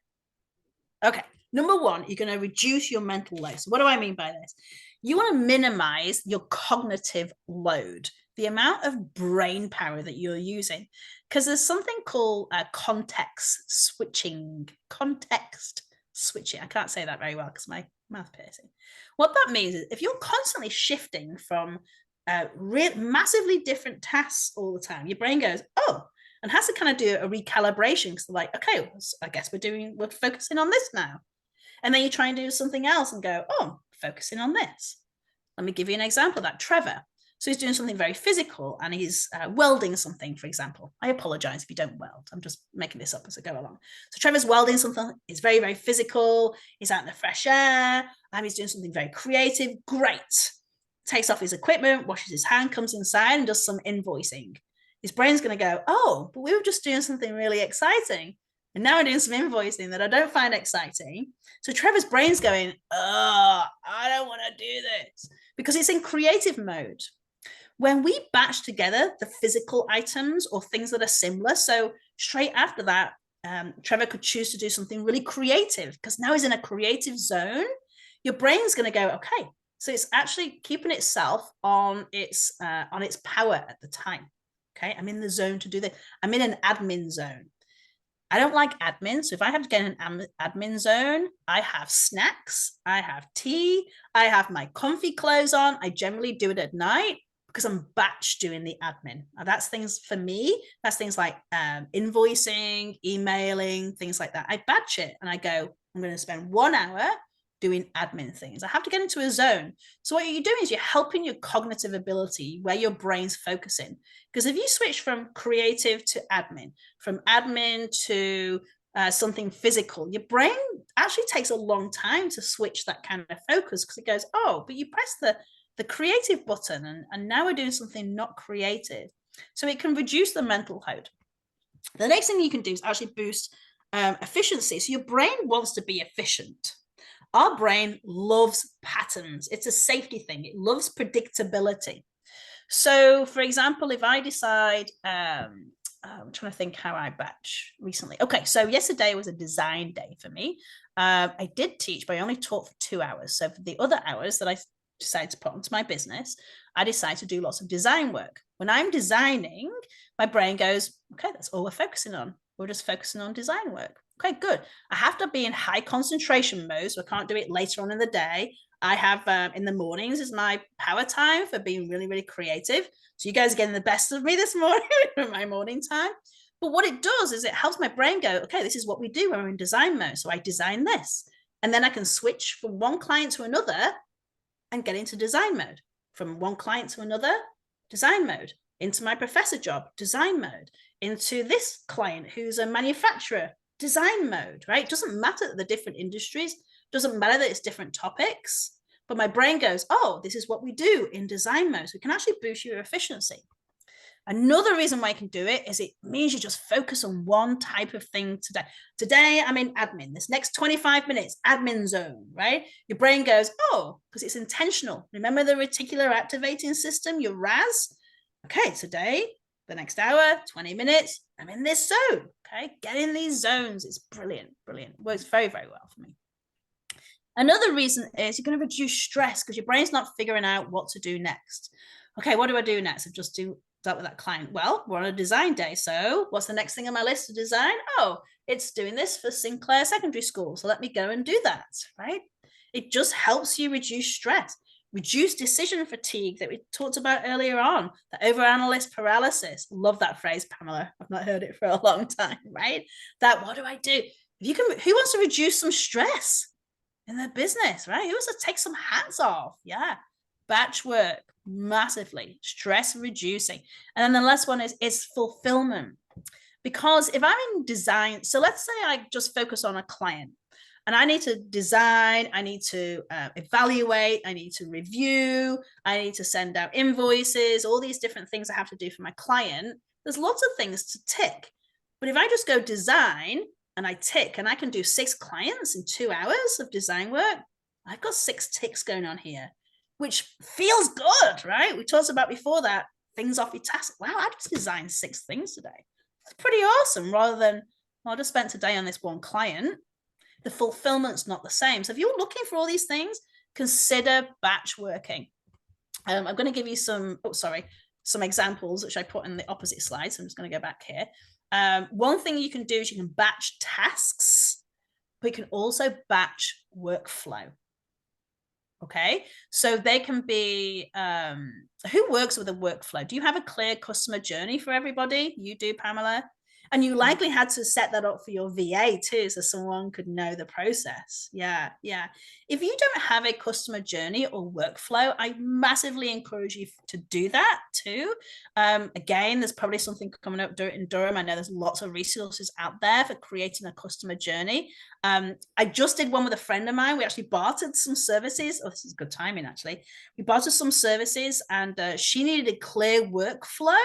Okay, number 1, you're going to reduce your mental load. So what do I mean by this? You want to minimize your cognitive load, the amount of brain power that you're using, because there's something called context switching. I can't say that very well because my mouth piercing. What that means is if you're constantly shifting from massively different tasks all the time, your brain goes, oh, and has to kind of do a recalibration because they're like, okay, I guess we're focusing on this now. And then you try and do something else and go, oh, focusing on this. Let me give you an example of that. Trevor. So he's doing something very physical and he's welding something, for example. I apologize if you don't weld. I'm just making this up as I go along. So Trevor's welding something. It's very, very physical. He's out in the fresh air. And he's doing something very creative. Great. Takes off his equipment, washes his hand, comes inside and does some invoicing. His brain's going to go, oh, but we were just doing something really exciting. And now we're doing some invoicing that I don't find exciting. So Trevor's brain's going, oh, I don't want to do this because it's in creative mode. When we batch together the physical items or things that are similar, so straight after that, Trevor could choose to do something really creative because now he's in a creative zone. Your brain's going to go, okay, so it's actually keeping itself on its power at the time. Okay, I'm in the zone to do this. I'm in an admin zone. I don't like admin. So if I have to get in an admin zone, I have snacks, I have tea, I have my comfy clothes on. I generally do it at night because I'm batch doing the admin. Now that's things for me. That's things like invoicing, emailing, things like that. I batch it and I go, I'm going to spend 1 hour doing admin things. I have to get into a zone. So what you're doing is you're helping your cognitive ability where your brain's focusing. Because if you switch from creative to admin, from admin to something physical, your brain actually takes a long time to switch that kind of focus because it goes, oh, but you press the creative button and now we're doing something not creative. So it can reduce the mental load. The next thing you can do is actually boost efficiency. So your brain wants to be efficient. Our brain loves patterns. It's a safety thing. It loves predictability. So, for example, if I decide, I'm trying to think how I batch recently. Okay, so yesterday was a design day for me. I did teach, but I only taught for 2 hours. So for the other hours that I decided to put onto my business, I decided to do lots of design work. When I'm designing, my brain goes, okay, that's all we're focusing on. We're just focusing on design work. Okay, good. I have to be in high concentration mode, so I can't do it later on in the day. I have in the mornings is my power time for being really, really creative. So you guys are getting the best of me this morning in my morning time. But what it does is it helps my brain go, okay, this is what we do when we're in design mode. So I design this. And then I can switch from one client to another and get into design mode. From one client to another, design mode. Into my professor job, design mode. Into this client who's a manufacturer, design mode, right? It doesn't matter that the different industries, doesn't matter that it's different topics, but my brain goes, oh, this is what we do in design mode. So it can actually boost your efficiency. Another reason why I can do it is it means you just focus on one type of thing today. Today, I'm in admin. This next 25 minutes, admin zone, right? Your brain goes, oh, because it's intentional. Remember the reticular activating system, your RAS? Okay, today, the next hour, 20 minutes, I'm in this zone, okay? Get in these zones. It's brilliant, brilliant. It works very, very well for me. Another reason is you're going to reduce stress because your brain's not figuring out what to do next. Okay, what do I do next? I just dealt with that client. Well, we're on a design day. So what's the next thing on my list to design? Oh, it's doing this for Sinclair Secondary School. So let me go and do that, right? It just helps you reduce stress, reduce decision fatigue that we talked about earlier on, the overanalyst paralysis. Love that phrase, Pamela. I've not heard it for a long time, right? That what do I do? If you can, who wants to reduce some stress in their business, right? Who wants to take some hats off? Yeah. Batch work, massively stress reducing. And then the last one is fulfillment. Because if I'm in design, so let's say I just focus on a client and I need to design, I need to evaluate, I need to review, I need to send out invoices, all these different things I have to do for my client. There's lots of things to tick. But if I just go design and I tick, and I can do 6 clients in 2 hours of design work, I've got 6 ticks going on here, which feels good, right? We talked about before that, things off your task. Wow, I just designed 6 things today. It's pretty awesome, rather than, well, I just spent today on this one client. The fulfillment's not the same. So if you're looking for all these things, consider batch working. I'm going to give you some examples, which I put in the opposite slide. So I'm just going to go back here. One thing you can do is you can batch tasks, but you can also batch workflow. Okay, so they can be, who works with a workflow? Do you have a clear customer journey for everybody? You do, Pamela? And you likely had to set that up for your VA too, so someone could know the process. Yeah. If you don't have a customer journey or workflow, I massively encourage you to do that too. Again, there's probably something coming up in Durham. I know there's lots of resources out there for creating a customer journey. I just did one with a friend of mine. We actually bartered some services. Oh, this is good timing, actually. We bartered some services, and she needed a clear workflow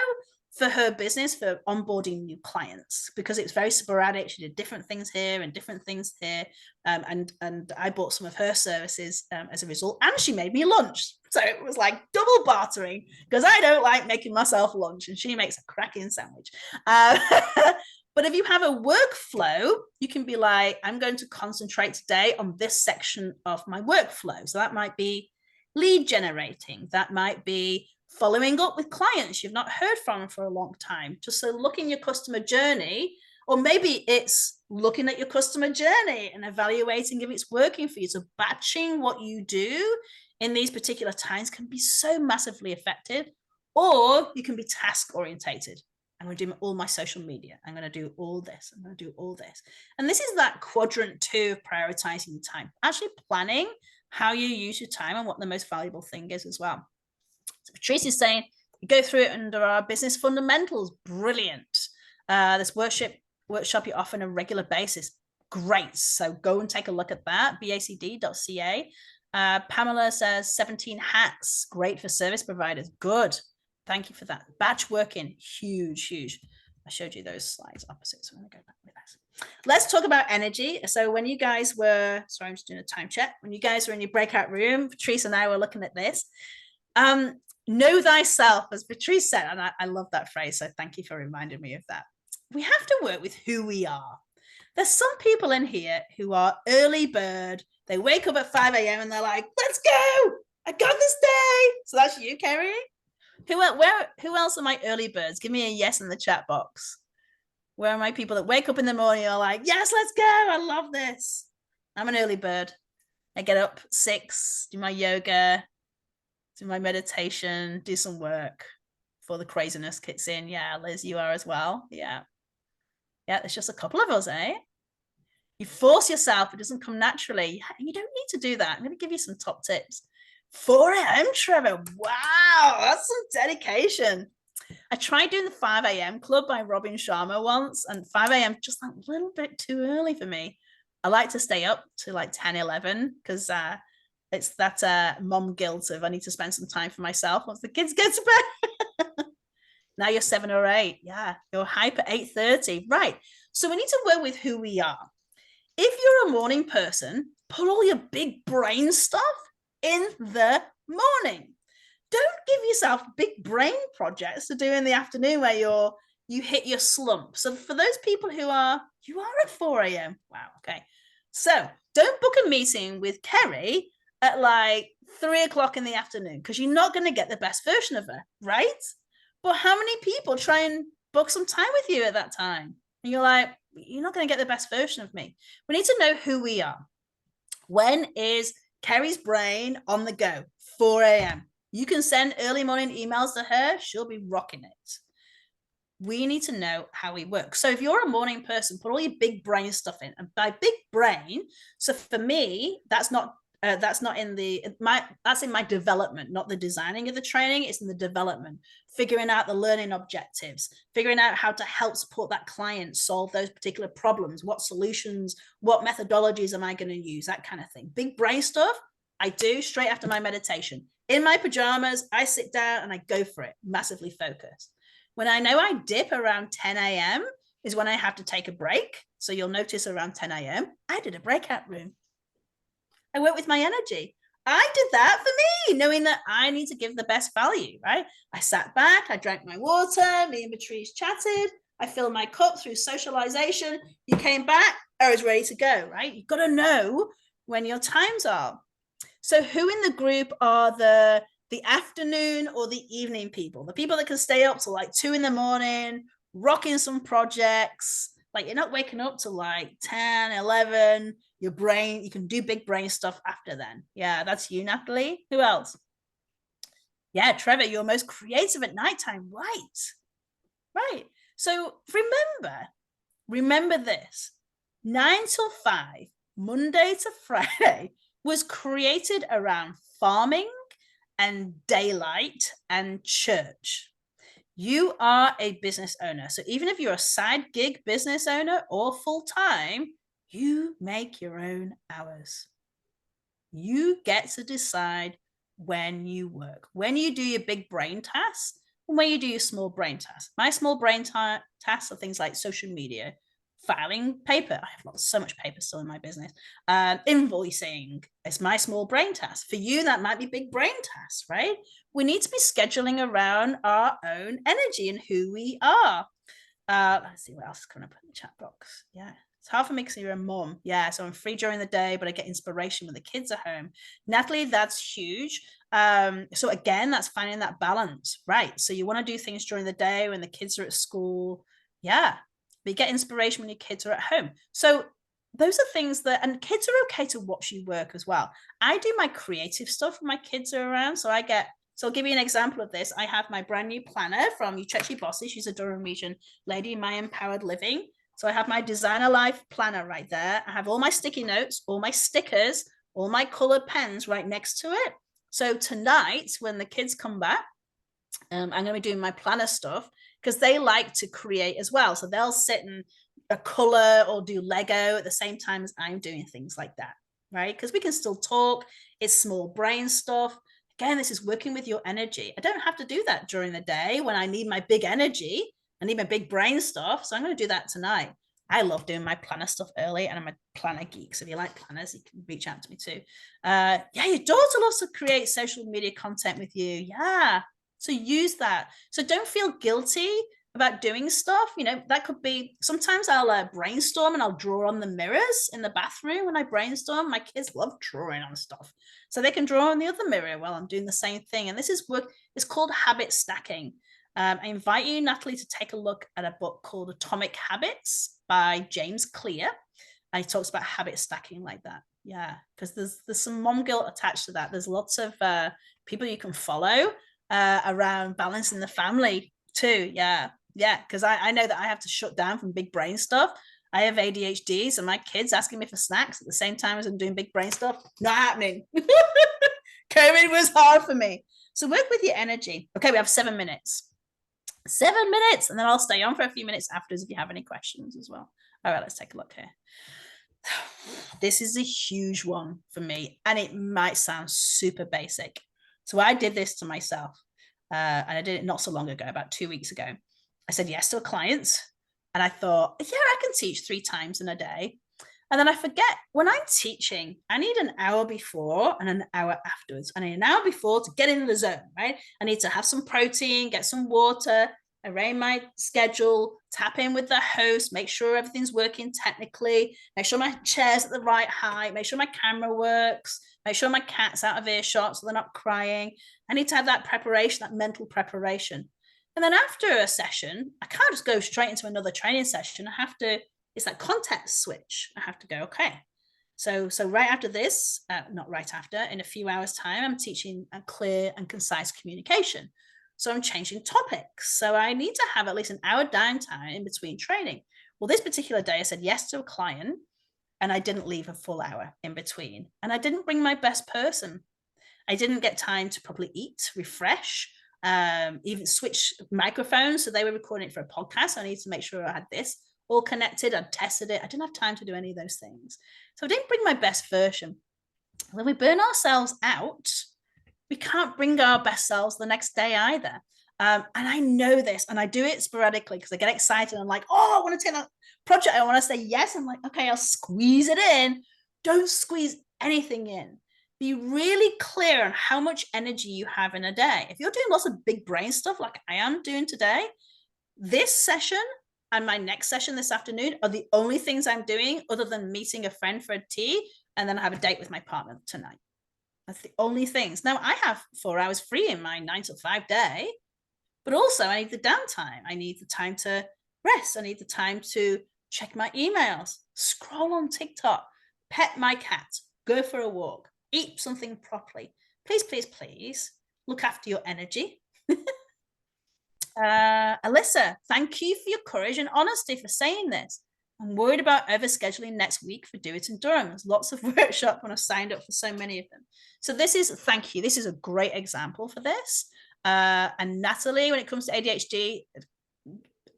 for her business for onboarding new clients, because it was very sporadic. She did different things here and different things here. And I bought some of her services as a result, and she made me lunch. So it was like double bartering, because I don't like making myself lunch and she makes a cracking sandwich. But if you have a workflow, you can be like, I'm going to concentrate today on this section of my workflow. So that might be lead generating. That might be following up with clients you've not heard from for a long time. Just so look in your customer journey, or maybe it's looking at your customer journey and evaluating if it's working for you. So batching what you do in these particular times can be so massively effective. Or you can be task orientated. I'm going to do all my social media. I'm going to do all this. I'm going to do all this. And this is that quadrant 2 of prioritizing time, actually planning how you use your time and what the most valuable thing is as well. So Patrice is saying, you go through it under our business fundamentals. Brilliant. This workshop you offer on a regular basis. Great. So go and take a look at that, bacd.ca. Pamela says 17 hats. Great for service providers. Good. Thank you for that. Batch working, huge. I showed you those slides opposite, so I'm going to go back with that. Let's talk about energy. So when you guys were, sorry, I'm just doing a time check. When you guys were in your breakout room, Patrice and I were looking at this. Know thyself, as Patrice said, and I love that phrase, so thank you for reminding me of that. We have to work with who we are. There's some people in here who are early bird. They wake up at 5 a.m. and they're like, let's go, I got this day. So that's you, Kerry. Who else are my early birds? Give me a yes in the chat box. Where are my people that wake up in the morning and are like, yes, let's go, I love this. I'm an early bird. I get up 6, do my yoga, do my meditation, do some work before the craziness kicks in. Yeah, Liz, you are as well. Yeah, there's just a couple of us, eh? You force yourself, it doesn't come naturally. You don't need to do that. I'm going to give you some top tips. 4 a.m. Trevor. Wow, that's some dedication. I tried doing the 5 a.m. club by Robin Sharma once, and 5 a.m. just a little bit too early for me. I like to stay up to like 10, 11 because it's that mom guilt of I need to spend some time for myself once the kids get to bed. Now you're 7 or 8. Yeah, you're hype at 8:30. Right. So we need to work with who we are. If you're a morning person, put all your big brain stuff in the morning. Don't give yourself big brain projects to do in the afternoon where you hit your slump. So for those people you are at 4 a.m. Wow, okay. So don't book a meeting with Kerry at like 3 o'clock in the afternoon, because you're not going to get the best version of her, right? But how many people try and book some time with you at that time? And you're like, you're not going to get the best version of me. We need to know who we are. When is Kerry's brain on the go? 4 a.m. You can send early morning emails to her. She'll be rocking it. we need to know how we work. So if you're a morning person, put all your big brain stuff in. And by big brain, so for me, that's in my development, not the designing of the training. It's in the development, figuring out the learning objectives, figuring out how to help support that client solve those particular problems, what solutions, what methodologies am I going to use, that kind of thing. Big brain stuff I do straight after my meditation. In my pajamas, I sit down and I go for it, massively focused. When I know I dip around 10 a.m. is when I have to take a break. So you'll notice around 10 a.m. I did a breakout room. I work with my energy. I did that for me, knowing that I need to give the best value, right? I sat back, I drank my water, me and Patrice chatted, I filled my cup through socialization. You came back, I was ready to go, right? You've got to know when your times are. So who in the group are the afternoon or the evening people? The people that can stay up till like 2 a.m, rocking some projects. Like you're not waking up till like 10, 11, your brain, you can do big brain stuff after then. Yeah, that's you, Natalie. Who else? Yeah, Trevor, you're most creative at nighttime. Right. So remember this, 9 till 5, Monday to Friday, was created around farming and daylight and church. You are a business owner. So even if you're a side gig business owner or full-time, you make your own hours. You get to decide when you work, when you do your big brain tasks, and when you do your small brain tasks. My small brain tasks are things like social media, filing paper. I have so much paper still in my business. Invoicing is my small brain task. For you, that might be big brain tasks, right? We need to be scheduling around our own energy and who we are. Let's see what else is coming up in the chat box. Yeah, it's hard for me because you're a mom. Yeah, so I'm free during the day, but I get inspiration when the kids are home. Natalie, that's huge. So again, that's finding that balance, right? So you want to do things during the day when the kids are at school. Yeah, but you get inspiration when your kids are at home. So those are things that, and kids are okay to watch you work as well. I do my creative stuff when my kids are around. So I'll give you an example of this. I have my brand new planner from Uchechi Bossy. She's a Durham region lady in My Empowered Living. So I have my Designer Life planner right there. I have all my sticky notes, all my stickers, all my colored pens right next to it. So tonight, when the kids come back, I'm going to be doing my planner stuff because they like to create as well. So they'll sit and color or do Lego at the same time as I'm doing things like that, right? Because we can still talk. It's small brain stuff. Again, this is working with your energy. I don't have to do that during the day when I need my big energy. I need my big brain stuff. So I'm going to do that tonight. I love doing my planner stuff early, and I'm a planner geek. So if you like planners, you can reach out to me too. Yeah, your daughter loves to create social media content with you. Yeah. So use that. So don't feel guilty about doing stuff. You know, that could be, sometimes I'll brainstorm and I'll draw on the mirrors in the bathroom when I brainstorm. My kids love drawing on stuff. So they can draw on the other mirror while I'm doing the same thing. And this is work, it's called habit stacking. I invite you, Natalie, to take a look at a book called Atomic Habits by James Clear. And he talks about habit stacking like that. Yeah, because there's some mom guilt attached to that. There's lots of people you can follow around balancing the family too. Yeah, because I know that I have to shut down from big brain stuff. I have ADHD, so my kids asking me for snacks at the same time as I'm doing big brain stuff, not happening. COVID was hard for me. So work with your energy. Okay, we have 7 minutes. 7 minutes, and then I'll stay on for a few minutes afterwards if you have any questions as well. All right, let's take a look here. This is a huge one for me, and it might sound super basic. So I did this to myself, and I did it not so long ago, about 2 weeks ago. I said yes to a client, and I thought, yeah, I can teach 3 times in a day. And then I forget, when I'm teaching, I need an hour before and an hour afterwards. I need an hour before to get in the zone, right? I need to have some protein, get some water, arrange my schedule, tap in with the host, make sure everything's working technically, make sure my chair's at the right height, make sure my camera works, make sure my cat's out of earshot so they're not crying. I need to have that preparation, that mental preparation. And then after a session, I can't just go straight into another training session. I have to, it's that context switch. I have to go, okay. So right after this, not right after, in a few hours time, I'm teaching a clear and concise communication. So I'm changing topics. So I need to have at least an hour downtime in between training. Well, this particular day I said yes to a client and I didn't leave a full hour in between. And I didn't bring my best person. I didn't get time to properly eat, refresh, even switch microphones. So they were recording it for a podcast. I need to make sure I had this all connected. I tested it. I didn't have time to do any of those things. So I didn't bring my best version. When we burn ourselves out, we can't bring our best selves the next day either. And I know this, and I do it sporadically because I get excited. I'm like, oh, I want to take that project. I want to say yes. I'm like, okay, I'll squeeze it in. Don't squeeze anything in. Be really clear on how much energy you have in a day. If you're doing lots of big brain stuff like I am doing today, this session and my next session this afternoon are the only things I'm doing other than meeting a friend for a tea, and then I have a date with my partner tonight. That's the only things. Now I have 4 hours free in my 9 to 5 day, but also I need the downtime. I need the time to rest. I need the time to check my emails, scroll on TikTok, pet my cat, go for a walk, eat something properly. Please, please, please look after your energy. Alyssa, thank you for your courage and honesty for saying this. I'm worried about overscheduling next week for Do It in Durham. There's lots of workshops when I've signed up for so many of them. So this is, thank you. This is a great example for this. And Natalie, when it comes to ADHD,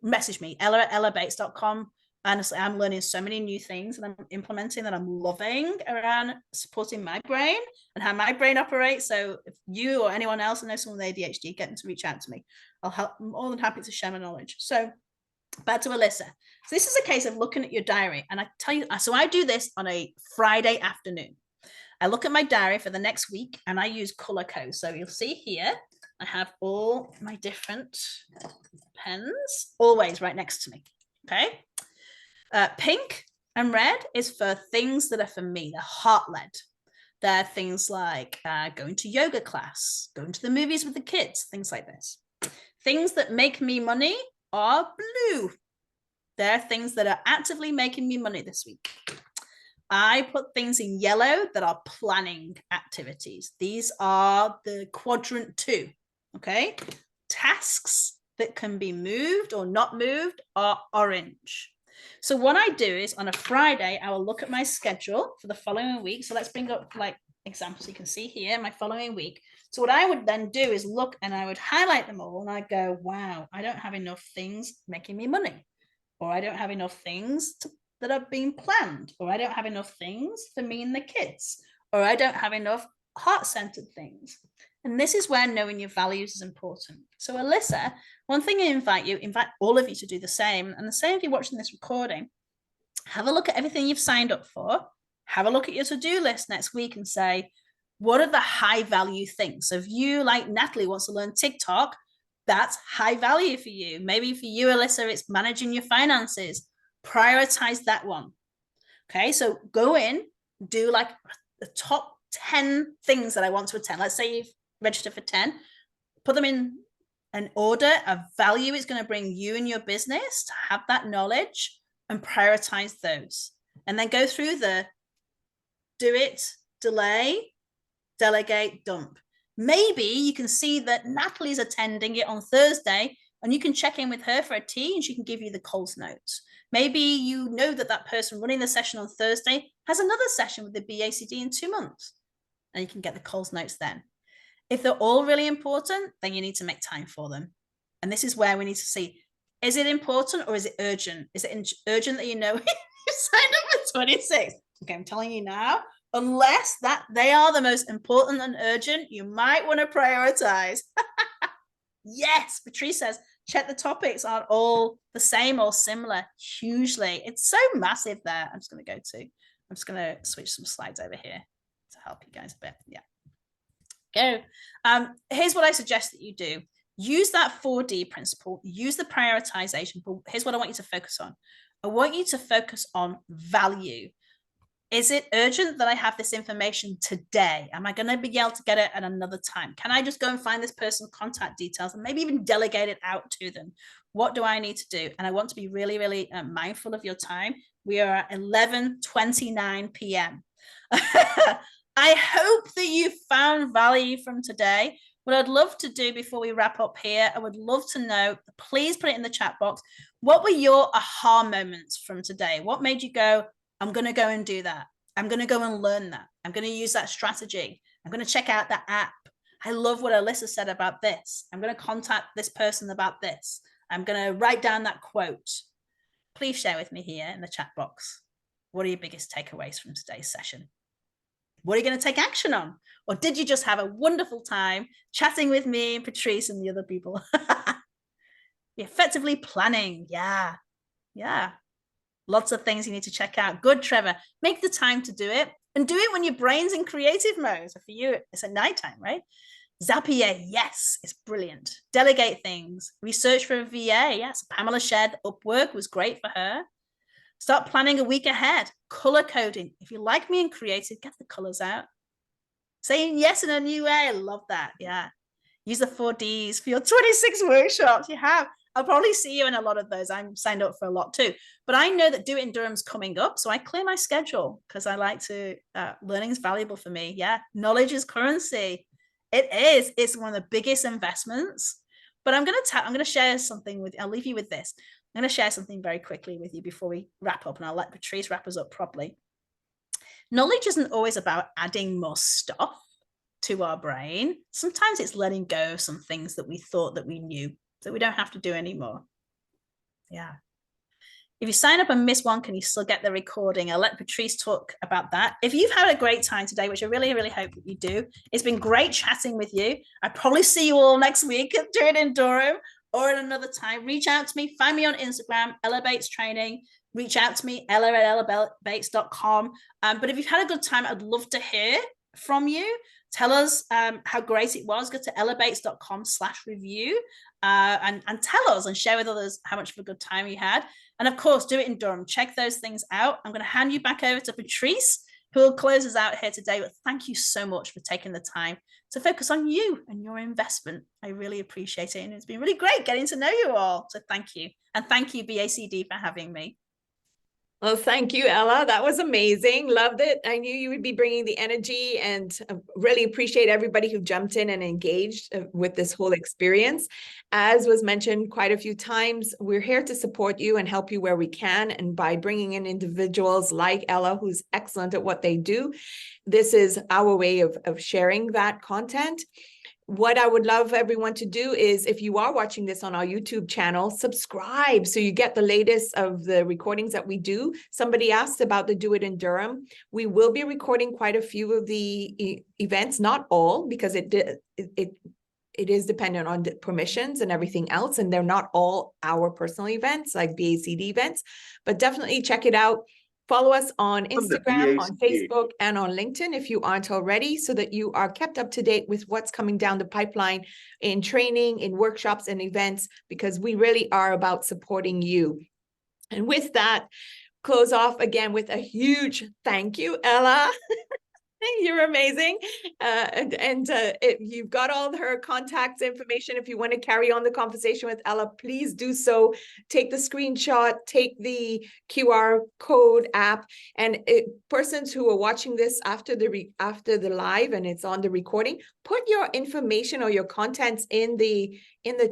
message me, ella@ellabates.com. Honestly, I'm learning so many new things and I'm implementing that I'm loving around supporting my brain and how my brain operates. So if you or anyone else knows someone with ADHD, get them to reach out to me. I'm more than happy to share my knowledge. So back to Alyssa. So this is a case of looking at your diary. And I tell you, so I do this on a Friday afternoon. I look at my diary for the next week and I use color codes. So you'll see here, I have all my different pens always right next to me. Okay. Pink and red is for things that are for me, they're heart-led. They're things like going to yoga class, going to the movies with the kids, things like this. Things that make me money are blue. They're things that are actively making me money this week. I put things in yellow that are planning activities. These are the quadrant 2, okay? Tasks that can be moved or not moved are orange. So what I do is on a Friday, I will look at my schedule for the following week. So let's bring up like examples you can see here, my following week. So what I would then do is look and I would highlight them all and I go, wow, I don't have enough things making me money, or I don't have enough things that are being planned, or I don't have enough things for me and the kids, or I don't have enough heart-centered things. And this is where knowing your values is important. So Alyssa, one thing I invite all of you to do the same. And the same if you're watching this recording, have a look at everything you've signed up for, have a look at your to-do list next week and say, what are the high value things? So if you, like Natalie, wants to learn TikTok, that's high value for you. Maybe for you, Alyssa, it's managing your finances. Prioritize that one. Okay, so go in, do like the top 10 things that I want to attend. Let's say you've registered for 10, put them in an order of value it's going to bring you and your business to have that knowledge and prioritize those. And then go through the do it, delay, delegate, dump. Maybe you can see that Natalie's attending it on Thursday and you can check in with her for a tea and she can give you the Coles notes. Maybe you know that that person running the session on Thursday has another session with the BACD in 2 months and you can get the Coles notes then. If they're all really important, then you need to make time for them. And this is where we need to see, is it important or is it urgent? Is it urgent that you know you signed up for 26? Okay, I'm telling you now, unless that they are the most important and urgent, you might want to prioritize. Yes, Patrice says, check the topics aren't all the same or similar. Hugely. It's so massive there. I'm just going to switch some slides over here to help you guys a bit. Yeah. Go. Here's what I suggest that you do. Use that 4D principle, use the prioritization, but here's what I want you to focus on. I want you to focus on value. Is it urgent that I have this information today? Am I going to be able to get it at another time? Can I just go and find this person's contact details and maybe even delegate it out to them? What do I need to do? And I want to be really, really mindful of your time. We are at 11:29 p.m. I hope that you found value from today. What I'd love to do before we wrap up here, I would love to know, please put it in the chat box, what were your aha moments from today? What made you go, I'm going to go and do that. I'm going to go and learn that. I'm going to use that strategy. I'm going to check out that app. I love what Alyssa said about this. I'm going to contact this person about this. I'm going to write down that quote. Please share with me here in the chat box. What are your biggest takeaways from today's session? What are you going to take action on? Or did you just have a wonderful time chatting with me and Patrice and the other people? Effectively planning. Yeah. Lots of things you need to check out. Good, Trevor. Make the time to do it, and do it when your brain's in creative mode. So for you, it's at nighttime, right? Zapier, yes, it's brilliant. Delegate things. Research for a VA, yes. Pamela shared Upwork was great for her. Start planning a week ahead. Color coding. If you like me and creative, get the colors out. Saying yes in a new way. I love that. Yeah. Use the 4Ds for your 26 workshops. You have. I'll probably see you in a lot of those. I'm signed up for a lot too. But I know that Do It in Durham's coming up. So I clear my schedule because I like to, learning is valuable for me. Yeah. Knowledge is currency. It is. It's one of the biggest investments. But I'm going to share something with, I'll leave you with this. I'm going to share something very quickly with you before we wrap up, and I'll let Patrice wrap us up properly. Knowledge isn't always about adding more stuff to our brain. Sometimes it's letting go of some things that we thought that we knew that we don't have to do anymore. Yeah. If you sign up and miss one, can you still get the recording? I'll let Patrice talk about that. If you've had a great time today, which I really, really hope that you do, it's been great chatting with you. I'll probably see you all next week at Do It in Durham or at another time. Reach out to me. Find me on Instagram, Ella Bates Training. Reach out to me, ella@ellabates.com. But if you've had a good time, I'd love to hear from you. Tell us how great it was. Go to ellabates.com/review and tell us and share with others how much of a good time you had. And of course, Do It in Durham. Check those things out. I'm going to hand you back over to Patrice, who will close us out here today. But thank you so much for taking the time to focus on you and your investment. I really appreciate it. And it's been really great getting to know you all. So thank you. And thank you, BACD, for having me. Well, thank you, Ella. That was amazing. Loved it. I knew you would be bringing the energy, and really appreciate everybody who jumped in and engaged with this whole experience. As was mentioned quite a few times, we're here to support you and help you where we can. And by bringing in individuals like Ella, who's excellent at what they do, this is our way of sharing that content. What I would love everyone to do is, if you are watching this on our YouTube channel, subscribe so you get the latest of the recordings that we do. Somebody asked about the Do It in Durham. We will be recording quite a few of the events, not all, because it is dependent on permissions and everything else, and they're not all our personal events like BACD events, but definitely check it out. Follow us on Instagram, on Facebook, and on LinkedIn if you aren't already, so that you are kept up to date with what's coming down the pipeline in training, in workshops and events, because we really are about supporting you. And with that, close off again with a huge thank you, Ella. You're amazing. You've got all her contact information. If you want to carry on the conversation with Ella, please do so. Take the screenshot, take the QR code app, and persons who are watching this after the live and it's on the recording, put your information or your contents in the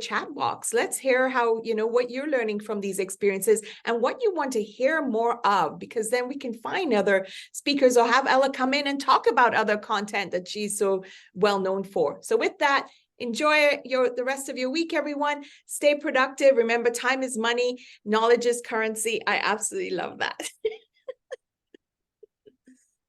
chat box. Let's hear how, what you're learning from these experiences and what you want to hear more of, because then we can find other speakers or have Ella come in and talk about other content that she's so well known for. So with that, enjoy the rest of your week, everyone. Stay productive. Remember, time is money. Knowledge is currency. I absolutely love that.